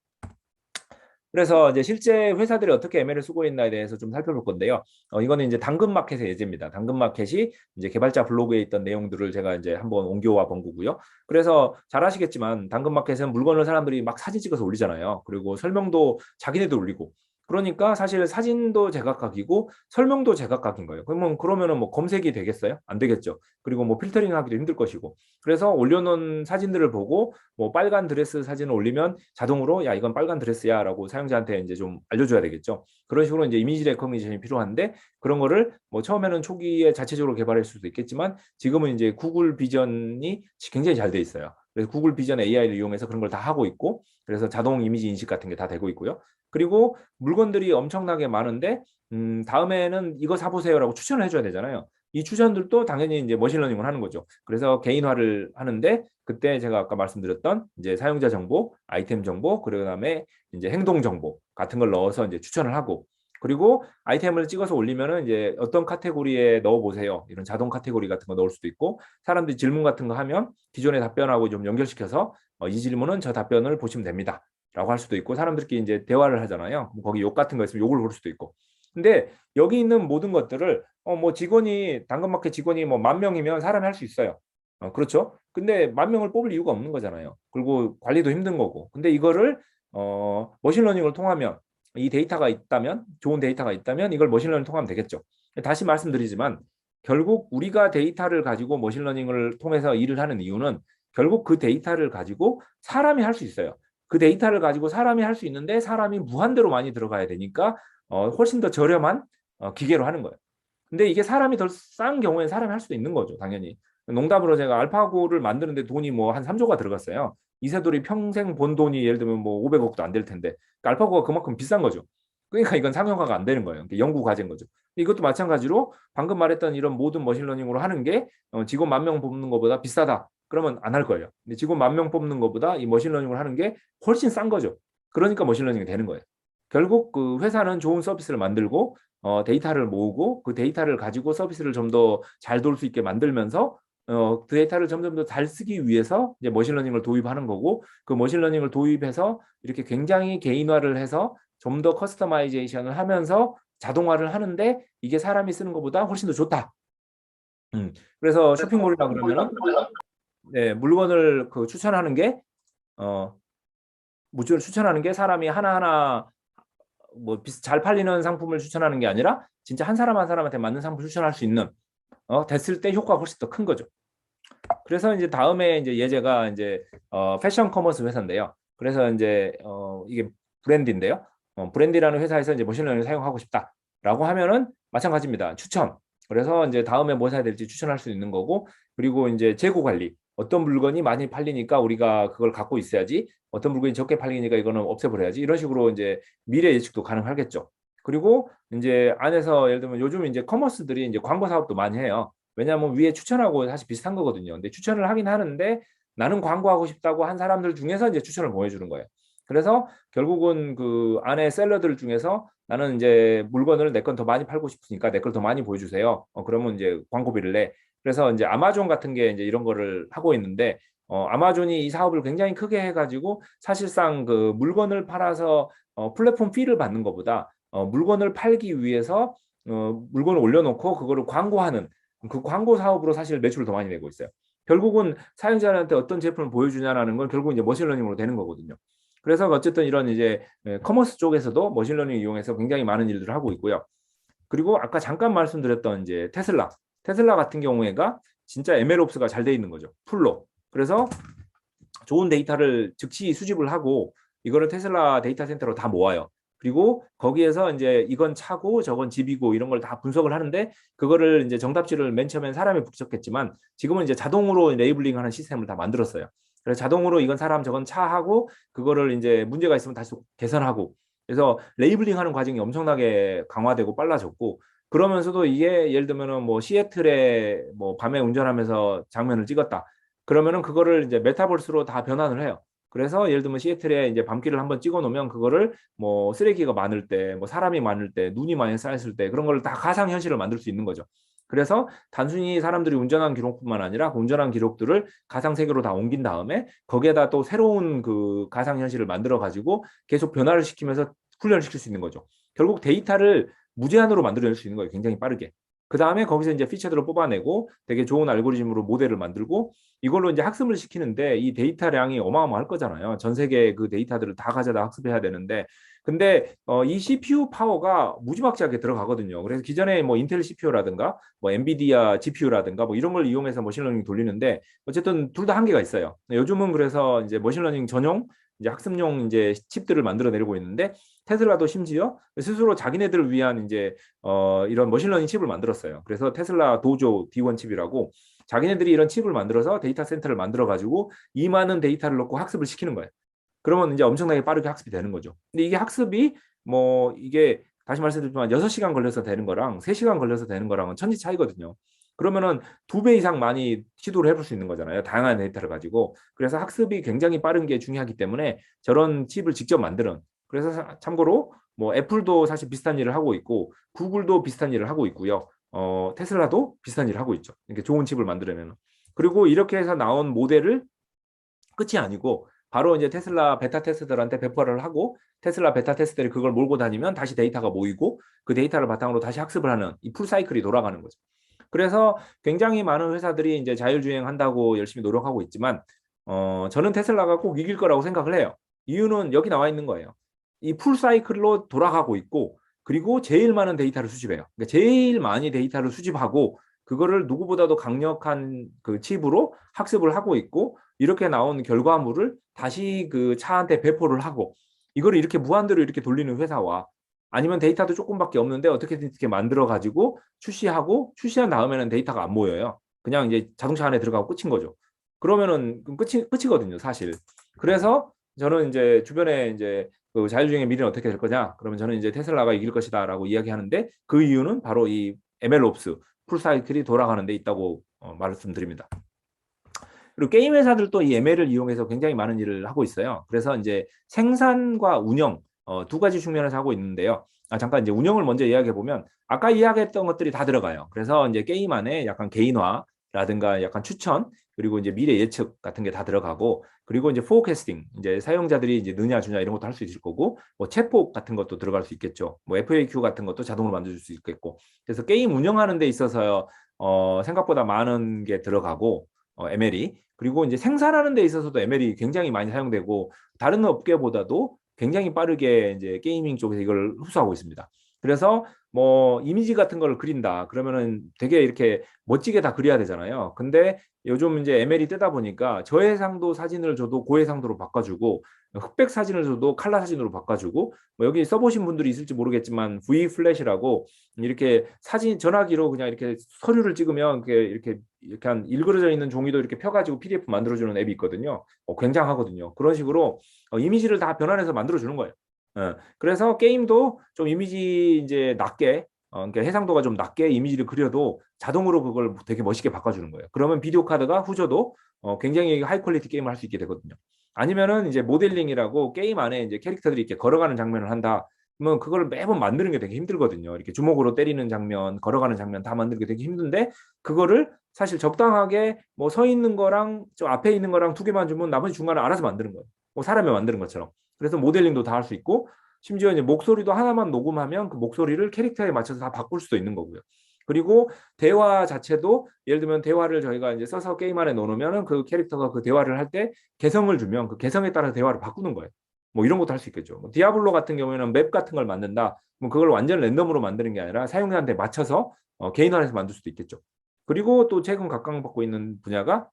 그래서 이제 실제 회사들이 어떻게 ML을 쓰고 있나에 대해서 좀 살펴볼 건데요. 이거는 이제 당근마켓의 예제입니다. 당근마켓이 이제 개발자 블로그에 있던 내용들을 제가 이제 한번 옮겨와 본 거고요. 그래서 잘 아시겠지만 당근마켓은 물건을 사람들이 막 사진 찍어서 올리잖아요. 그리고 설명도 자기네도 올리고. 그러니까 사실 사진도 제각각이고 설명도 제각각인 거예요. 그러면은 뭐 검색이 되겠어요? 안 되겠죠. 그리고 뭐 필터링 하기도 힘들 것이고. 그래서 올려놓은 사진들을 보고 뭐 빨간 드레스 사진을 올리면 자동으로 야 이건 빨간 드레스야라고 사용자한테 이제 좀 알려줘야 되겠죠. 그런 식으로 이제 이미지 레커그니션이 필요한데 그런 거를 뭐 처음에는 초기에 자체적으로 개발할 수도 있겠지만 지금은 이제 구글 비전이 굉장히 잘 돼 있어요. 그래서 구글 비전 AI를 이용해서 그런 걸 다 하고 있고, 그래서 자동 이미지 인식 같은 게 다 되고 있고요. 그리고 물건들이 엄청나게 많은데 다음에는 이거 사보세요라고 추천을 해줘야 되잖아요. 이 추천들도 당연히 이제 머신러닝을 하는 거죠. 그래서 개인화를 하는데 그때 제가 아까 말씀드렸던 이제 사용자 정보, 아이템 정보, 그다음에 이제 행동 정보 같은 걸 넣어서 이제 추천을 하고, 그리고 아이템을 찍어서 올리면은 이제 어떤 카테고리에 넣어보세요. 이런 자동 카테고리 같은 거 넣을 수도 있고, 사람들이 질문 같은 거 하면 기존의 답변하고 좀 연결시켜서 이 질문은 저 답변을 보시면 됩니다. 라고 할 수도 있고, 사람들끼리 이제 대화를 하잖아요. 거기 욕 같은 거 있으면 욕을 볼 수도 있고. 근데 여기 있는 모든 것들을 뭐 직원이 당근마켓 직원이 뭐 10,000명이면 사람이 할 수 있어요. 그렇죠? 근데 10,000명을 뽑을 이유가 없는 거잖아요. 그리고 관리도 힘든 거고. 근데 이거를 머신러닝을 통하면, 이 데이터가 있다면, 좋은 데이터가 있다면 이걸 머신러닝 통하면 되겠죠. 다시 말씀드리지만 결국 우리가 데이터를 가지고 머신러닝을 통해서 일을 하는 이유는 결국 그 데이터를 가지고 사람이 할 수 있어요. 그 데이터를 가지고 사람이 할 수 있는데 사람이 무한대로 많이 들어가야 되니까 훨씬 더 저렴한 기계로 하는 거예요. 근데 이게 사람이 더 싼 경우에 사람이 할 수도 있는 거죠, 당연히. 농담으로 제가 알파고를 만드는데 돈이 뭐 한 3조가 들어갔어요. 이세돌이 평생 번 돈이 예를 들면 뭐 500억도 안 될 텐데, 그러니까 알파고가 그만큼 비싼 거죠. 그러니까 이건 상용화가 안 되는 거예요. 연구 과제인 거죠. 이것도 마찬가지로 방금 말했던 이런 모든 머신러닝으로 하는 게 직원 10,000명 뽑는 것보다 비싸다. 그러면 안 할 거예요. 근데 직원 10,000명 뽑는 것보다 이 머신러닝을 하는 게 훨씬 싼 거죠. 그러니까 머신러닝이 되는 거예요. 결국 그 회사는 좋은 서비스를 만들고 데이터를 모으고 그 데이터를 가지고 서비스를 좀 더 잘 돌 수 있게 만들면서 그 데이터를 점점 더 잘 쓰기 위해서 이제 머신러닝을 도입하는 거고, 그 머신러닝을 도입해서 이렇게 굉장히 개인화를 해서 좀 더 커스터마이제이션을 하면서 자동화를 하는데 이게 사람이 쓰는 것보다 훨씬 더 좋다. 그래서 쇼핑몰이라 그러면은 네, 물건을 그 추천하는 게 물건을 추천하는 게 사람이 하나하나 뭐 잘 팔리는 상품을 추천하는 게 아니라 진짜 한 사람 한 사람한테 맞는 상품을 추천할 수 있는 됐을 때 효과가 훨씬 더 큰 거죠. 그래서 이제 다음에 이제 예제가 이제 패션 커머스 회사인데요. 그래서 이제 이게 브랜드인데요. 브랜디라는 회사에서 이제 머신러닝을 사용하고 싶다라고 하면은 마찬가지입니다. 추천. 그래서 이제 다음에 뭐 사야 될지 추천할 수 있는 거고, 그리고 이제 재고 관리. 어떤 물건이 많이 팔리니까 우리가 그걸 갖고 있어야지. 어떤 물건이 적게 팔리니까 이거는 없애버려야지. 이런 식으로 이제 미래 예측도 가능하겠죠. 그리고 이제 안에서 예를 들면 요즘 이제 커머스들이 이제 광고 사업도 많이 해요. 왜냐하면 위에 추천하고 사실 비슷한 거거든요. 근데 추천을 하긴 하는데 나는 광고하고 싶다고 한 사람들 중에서 이제 추천을 보여주는 거예요. 그래서 결국은 그 안에 셀러들 중에서 나는 이제 물건을 내 건 더 많이 팔고 싶으니까 내 걸 더 많이 보여주세요. 그러면 이제 광고비를 내. 그래서 이제 아마존 같은 게 이제 이런 거를 하고 있는데 아마존이 이 사업을 굉장히 크게 해가지고 사실상 그 물건을 팔아서 플랫폼 피를 받는 것보다 물건을 팔기 위해서 물건을 올려놓고 그거를 광고하는 그 광고 사업으로 사실 매출을 더 많이 내고 있어요. 결국은 사용자한테 어떤 제품을 보여주냐라는 건 결국 이제 머신러닝으로 되는 거거든요. 그래서 어쨌든 이런 이제 커머스 쪽에서도 머신러닝 이용해서 굉장히 많은 일들을 하고 있고요. 그리고 아까 잠깐 말씀드렸던 이제 테슬라 같은 경우에가 진짜 MLOps가 잘 돼 있는 거죠. 풀로. 그래서 좋은 데이터를 즉시 수집을 하고 이거를 테슬라 데이터 센터로 다 모아요. 그리고 거기에서 이제 이건 차고 저건 집이고 이런 걸 다 분석을 하는데, 그거를 이제 정답지를 맨 처음엔 사람이 붙였겠지만 지금은 이제 자동으로 레이블링 하는 시스템을 다 만들었어요. 그래서 자동으로 이건 사람 저건 차 하고 그거를 이제 문제가 있으면 다시 개선하고, 그래서 레이블링 하는 과정이 엄청나게 강화되고 빨라졌고, 그러면서도 이게 예를 들면은 뭐 시애틀에 뭐 밤에 운전하면서 장면을 찍었다. 그러면은 그거를 이제 메타버스로 다 변환을 해요. 그래서 예를 들면 시애틀에 이제 밤길을 한번 찍어 놓으면 그거를 뭐 쓰레기가 많을 때, 뭐 사람이 많을 때, 눈이 많이 쌓였을 때 그런 걸 다 가상 현실을 만들 수 있는 거죠. 그래서 단순히 사람들이 운전한 기록뿐만 아니라 그 운전한 기록들을 가상 세계로 다 옮긴 다음에 거기에다 또 새로운 그 가상 현실을 만들어 가지고 계속 변화를 시키면서 훈련을 시킬 수 있는 거죠. 결국 데이터를 무제한으로 만들어낼 수 있는 거예요. 굉장히 빠르게. 그 다음에 거기서 이제 피처들을 뽑아내고 되게 좋은 알고리즘으로 모델을 만들고 이걸로 이제 학습을 시키는데 이 데이터량이 어마어마할 거잖아요. 전 세계 그 데이터들을 다 가져다 학습해야 되는데, 근데 이 CPU 파워가 무지막지하게 들어가거든요. 그래서 기존에 뭐 인텔 CPU라든가 뭐 엔비디아 GPU라든가 뭐 이런 걸 이용해서 머신러닝 돌리는데 어쨌든 둘 다 한계가 있어요. 요즘은 그래서 이제 머신러닝 전용 이제 학습용 이제 칩들을 만들어내고 있는데, 테슬라도 심지어 스스로 자기네들을 위한 이제 이런 머신러닝 칩을 만들었어요. 그래서 테슬라 도조 D1 칩이라고 자기네들이 이런 칩을 만들어서 데이터 센터를 만들어 가지고 이 많은 데이터를 넣고 학습을 시키는 거예요. 그러면 이제 엄청나게 빠르게 학습이 되는 거죠. 근데 이게 학습이 뭐 이게 다시 말씀드리지만 6시간 걸려서 되는 거랑 3시간 걸려서 되는 거랑은 천지 차이거든요. 그러면은 2배 이상 많이 시도를 해볼 수 있는 거잖아요. 다양한 데이터를 가지고. 그래서 학습이 굉장히 빠른 게 중요하기 때문에 저런 칩을 직접 만드는. 그래서 참고로 뭐 애플도 사실 비슷한 일을 하고 있고 구글도 비슷한 일을 하고 있고요. 테슬라도 비슷한 일을 하고 있죠. 이렇게 좋은 칩을 만들려면. 그리고 이렇게 해서 나온 모델을 끝이 아니고 바로 이제 테슬라 베타 테스트들한테 배포를 하고 테슬라 베타 테스트들이 그걸 몰고 다니면 다시 데이터가 모이고 그 데이터를 바탕으로 다시 학습을 하는 이 풀사이클이 돌아가는 거죠. 그래서 굉장히 많은 회사들이 이제 자율주행한다고 열심히 노력하고 있지만 저는 테슬라가 꼭 이길 거라고 생각을 해요. 이유는 여기 나와 있는 거예요. 이 풀사이클로 돌아가고 있고 그리고 제일 많은 데이터를 수집해요. 그러니까 제일 많이 데이터를 수집하고 그거를 누구보다도 강력한 그 칩으로 학습을 하고 있고 이렇게 나온 결과물을 다시 그 차한테 배포를 하고 이거를 이렇게 무한대로 이렇게 돌리는 회사와 아니면 데이터도 조금밖에 없는데 어떻게든 이렇게 만들어 가지고 출시하고 출시한 다음에는 데이터가 안 모여요. 그냥 이제 자동차 안에 들어가고 끝인 거죠. 그러면은 끝이거든요, 사실. 그래서 저는 이제 주변에 이제 그 자율주행의 미래는 어떻게 될 거냐? 그러면 저는 이제 테슬라가 이길 것이다라고 이야기하는데 그 이유는 바로 이 MLOps 풀사이클이 돌아가는 데 있다고 말씀드립니다. 그리고 게임 회사들도 이 ML을 이용해서 굉장히 많은 일을 하고 있어요. 그래서 이제 생산과 운영 두 가지 측면에서 하고 있는데요. 잠깐 이제 운영을 먼저 이야기해 보면 아까 이야기했던 것들이 다 들어가요. 그래서 이제 게임 안에 약간 개인화라든가 약간 추천 그리고 이제 미래 예측 같은 게 다 들어가고 그리고 이제 포캐스팅 이제 사용자들이 이제 느냐 주냐 이런 것도 할 수 있을 거고 뭐 챗봇 같은 것도 들어갈 수 있겠죠. 뭐 FAQ 같은 것도 자동으로 만들어줄 수 있겠고 그래서 게임 운영하는 데 있어서 생각보다 많은 게 들어가고 ML이 그리고 이제 생산하는 데 있어서도 ML이 굉장히 많이 사용되고 다른 업계보다도 굉장히 빠르게 이제 게이밍 쪽에서 이걸 흡수하고 있습니다. 그래서 뭐 이미지 같은 걸 그린다 그러면은 되게 이렇게 멋지게 다 그려야 되잖아요. 근데 요즘 이제 ML이 뜨다 보니까 저해상도 사진을 줘도 고해상도로 바꿔주고 흑백 사진을 줘도 칼라 사진으로 바꿔주고 뭐 여기 써보신 분들이 있을지 모르겠지만 V 플래시라고 이렇게 사진 전화기로 그냥 이렇게 서류를 찍으면 이렇게 한 일그러져 있는 종이도 이렇게 펴가지고 PDF 만들어주는 앱이 있거든요. 굉장하거든요. 그런 식으로 이미지를 다 변환해서 만들어주는 거예요. 그래서 게임도 좀 이미지 이제 낮게 그러니까 해상도가 좀 낮게 이미지를 그려도 자동으로 그걸 되게 멋있게 바꿔주는 거예요. 그러면 비디오 카드가 후져도 굉장히 하이 퀄리티 게임을 할 수 있게 되거든요. 아니면은 이제 모델링이라고 게임 안에 이제 캐릭터들이 이렇게 걸어가는 장면을 한다. 그러면 그걸 매번 만드는 게 되게 힘들거든요. 이렇게 주먹으로 때리는 장면, 걸어가는 장면 다 만드는 게 되게 힘든데 그거를 사실 적당하게 뭐 서 있는 거랑 저 앞에 있는 거랑 두 개만 주면 나머지 중간에 알아서 만드는 거예요. 뭐 사람이 만드는 것처럼. 그래서 모델링도 다 할 수 있고 심지어 이제 목소리도 하나만 녹음하면 그 목소리를 캐릭터에 맞춰서 다 바꿀 수도 있는 거고요. 그리고 대화 자체도 예를 들면 대화를 저희가 이제 써서 게임 안에 넣어놓으면 그 캐릭터가 그 대화를 할 때 개성을 주면 그 개성에 따라 대화를 바꾸는 거예요. 뭐 이런 것도 할 수 있겠죠. 뭐 디아블로 같은 경우에는 맵 같은 걸 만든다. 뭐 그걸 완전 랜덤으로 만드는 게 아니라 사용자한테 맞춰서 개인화해서 만들 수도 있겠죠. 그리고 또 최근 각광받고 있는 분야가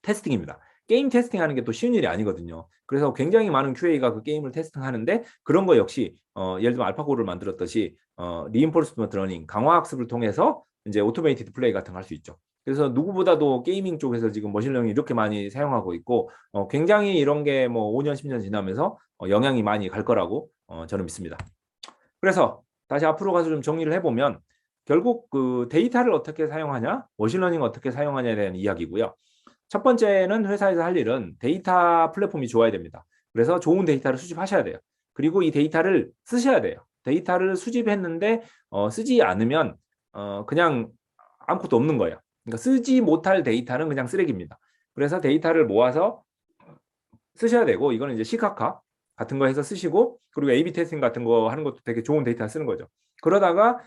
테스팅입니다. 게임 테스팅하는 게 또 쉬운 일이 아니거든요. 그래서 굉장히 많은 QA가 그 게임을 테스팅하는데 그런 거 역시 예를 들면 알파고를 만들었듯이 리인포스먼트 러닝 강화 학습을 통해서 이제 오토메이티드 플레이 같은 거 할 수 있죠. 그래서 누구보다도 게이밍 쪽에서 지금 머신러닝 이렇게 많이 사용하고 있고 굉장히 이런 게 뭐 5년 10년 지나면서 영향이 많이 갈 거라고 저는 믿습니다. 그래서 다시 앞으로 가서 좀 정리를 해보면 결국 그 데이터를 어떻게 사용하냐, 머신러닝을 어떻게 사용하냐에 대한 이야기고요. 첫 번째는 회사에서 할 일은 데이터 플랫폼이 좋아야 됩니다. 그래서 좋은 데이터를 수집하셔야 돼요. 그리고 이 데이터를 쓰셔야 돼요. 데이터를 수집했는데 쓰지 않으면 그냥 아무것도 없는 거예요. 그러니까 쓰지 못할 데이터는 그냥 쓰레기입니다. 그래서 데이터를 모아서 쓰셔야 되고 이거는 이제 시카카 같은 거 해서 쓰시고 그리고 A/B 테스팅 같은 거 하는 것도 되게 좋은 데이터 쓰는 거죠. 그러다가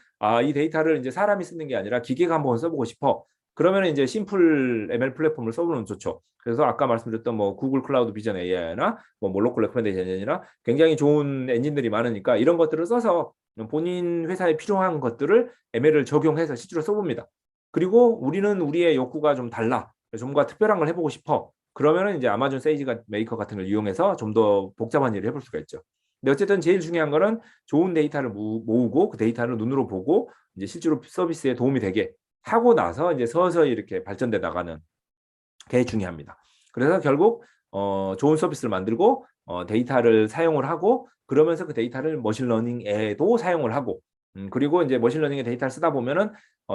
이 데이터를 이제 사람이 쓰는 게 아니라 기계가 한번 써보고 싶어. 그러면 이제 심플 ML 플랫폼을 써보면 좋죠. 그래서 아까 말씀드렸던 뭐 구글 클라우드 비전 AI나 뭐 몰로콜 레코멘데이션 엔진이나 굉장히 좋은 엔진들이 많으니까 이런 것들을 써서 본인 회사에 필요한 것들을 ML을 적용해서 실제로 써봅니다. 그리고 우리는 우리의 욕구가 좀 달라. 좀 더 특별한 걸 해보고 싶어. 그러면은 이제 아마존 세이지 메이커 같은 걸 이용해서 좀 더 복잡한 일을 해볼 수가 있죠. 근데 어쨌든 제일 중요한 거는 좋은 데이터를 모으고 그 데이터를 눈으로 보고 이제 실제로 서비스에 도움이 되게 하고 나서 이제 서서히 이렇게 발전돼 나가는 게 중요합니다. 그래서 결국 좋은 서비스를 만들고 데이터를 사용을 하고 그러면서 그 데이터를 머신러닝에도 사용을 하고 그리고 이제 머신러닝의 데이터를 쓰다 보면은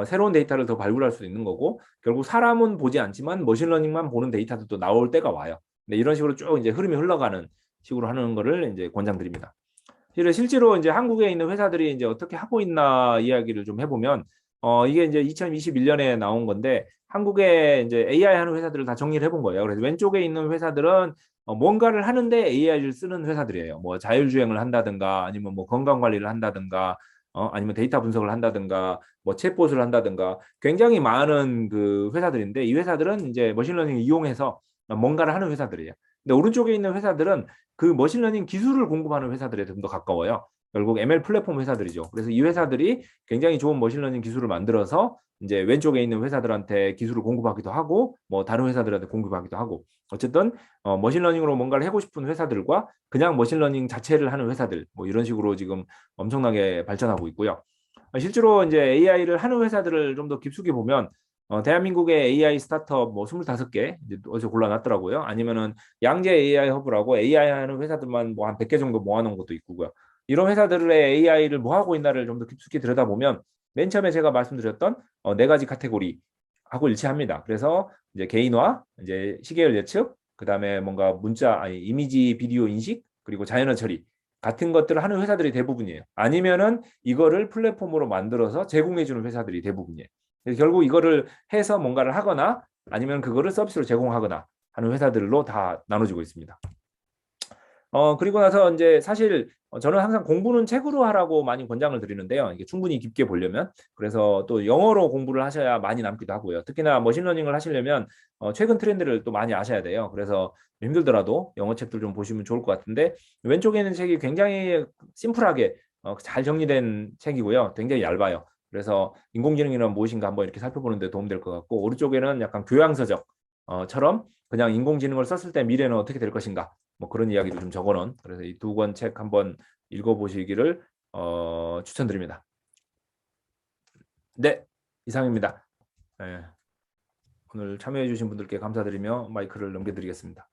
새로운 데이터를 더 발굴할 수도 있는 거고 결국 사람은 보지 않지만 머신러닝만 보는 데이터도 또 나올 때가 와요. 근데 이런 식으로 쭉 이제 흐름이 흘러가는 식으로 하는 거를 이제 권장드립니다. 실제로 이제 한국에 있는 회사들이 이제 어떻게 하고 있나 이야기를 좀 해보면, 이게 이제 2021년에 나온 건데, 한국에 이제 AI 하는 회사들을 다 정리를 해본 거예요. 그래서 왼쪽에 있는 회사들은 뭔가를 하는데 AI를 쓰는 회사들이에요. 뭐 자율주행을 한다든가, 아니면 뭐 건강관리를 한다든가, 아니면 데이터 분석을 한다든가, 뭐 챗봇을 한다든가, 굉장히 많은 그 회사들인데, 이 회사들은 이제 머신러닝을 이용해서 뭔가를 하는 회사들이에요. 근데 오른쪽에 있는 회사들은 그 머신러닝 기술을 공급하는 회사들에 좀 더 가까워요. 결국 ML 플랫폼 회사들이죠. 그래서 이 회사들이 굉장히 좋은 머신러닝 기술을 만들어서 이제 왼쪽에 있는 회사들한테 기술을 공급하기도 하고 뭐 다른 회사들한테 공급하기도 하고 어쨌든 머신러닝으로 뭔가를 하고 싶은 회사들과 그냥 머신러닝 자체를 하는 회사들 뭐 이런 식으로 지금 엄청나게 발전하고 있고요. 실제로 이제 AI를 하는 회사들을 좀 더 깊숙이 보면 대한민국의 AI 스타트업 뭐 25개 이제 어디서 골라놨더라고요. 아니면은 양재 AI 허브라고 AI 하는 회사들만 뭐 한 100개 정도 모아놓은 것도 있고요. 이런 회사들의 AI를 뭐 하고 있나를 좀 더 깊숙이 들여다보면 맨 처음에 제가 말씀드렸던 네 가지 카테고리 하고 일치합니다. 그래서 이제 개인화, 이제 시계열 예측, 그다음에 뭔가 문자 아니 이미지 비디오 인식 그리고 자연어 처리 같은 것들을 하는 회사들이 대부분이에요. 아니면은 이거를 플랫폼으로 만들어서 제공해주는 회사들이 대부분이에요. 그래서 결국 이거를 해서 뭔가를 하거나 아니면 그거를 서비스로 제공하거나 하는 회사들로 다 나눠지고 있습니다. 그리고 나서 이제 사실 저는 항상 공부는 책으로 하라고 많이 권장을 드리는데요. 이게 충분히 깊게 보려면. 그래서 또 영어로 공부를 하셔야 많이 남기도 하고요. 특히나 머신러닝을 하시려면 최근 트렌드를 또 많이 아셔야 돼요. 그래서 힘들더라도 영어 책들 좀 보시면 좋을 것 같은데 왼쪽에 있는 책이 굉장히 심플하게 잘 정리된 책이고요. 굉장히 얇아요. 그래서 인공지능이란 무엇인가 한번 이렇게 살펴보는 데 도움될 것 같고 오른쪽에는 약간 교양서적처럼 그냥 인공지능을 썼을 때 미래는 어떻게 될 것인가 뭐 그런 이야기도 좀 적어놓은 그래서 이 두 권 책 한번 읽어보시기를 추천드립니다. 네, 이상입니다. 네, 오늘 참여해주신 분들께 감사드리며 마이크를 넘겨드리겠습니다.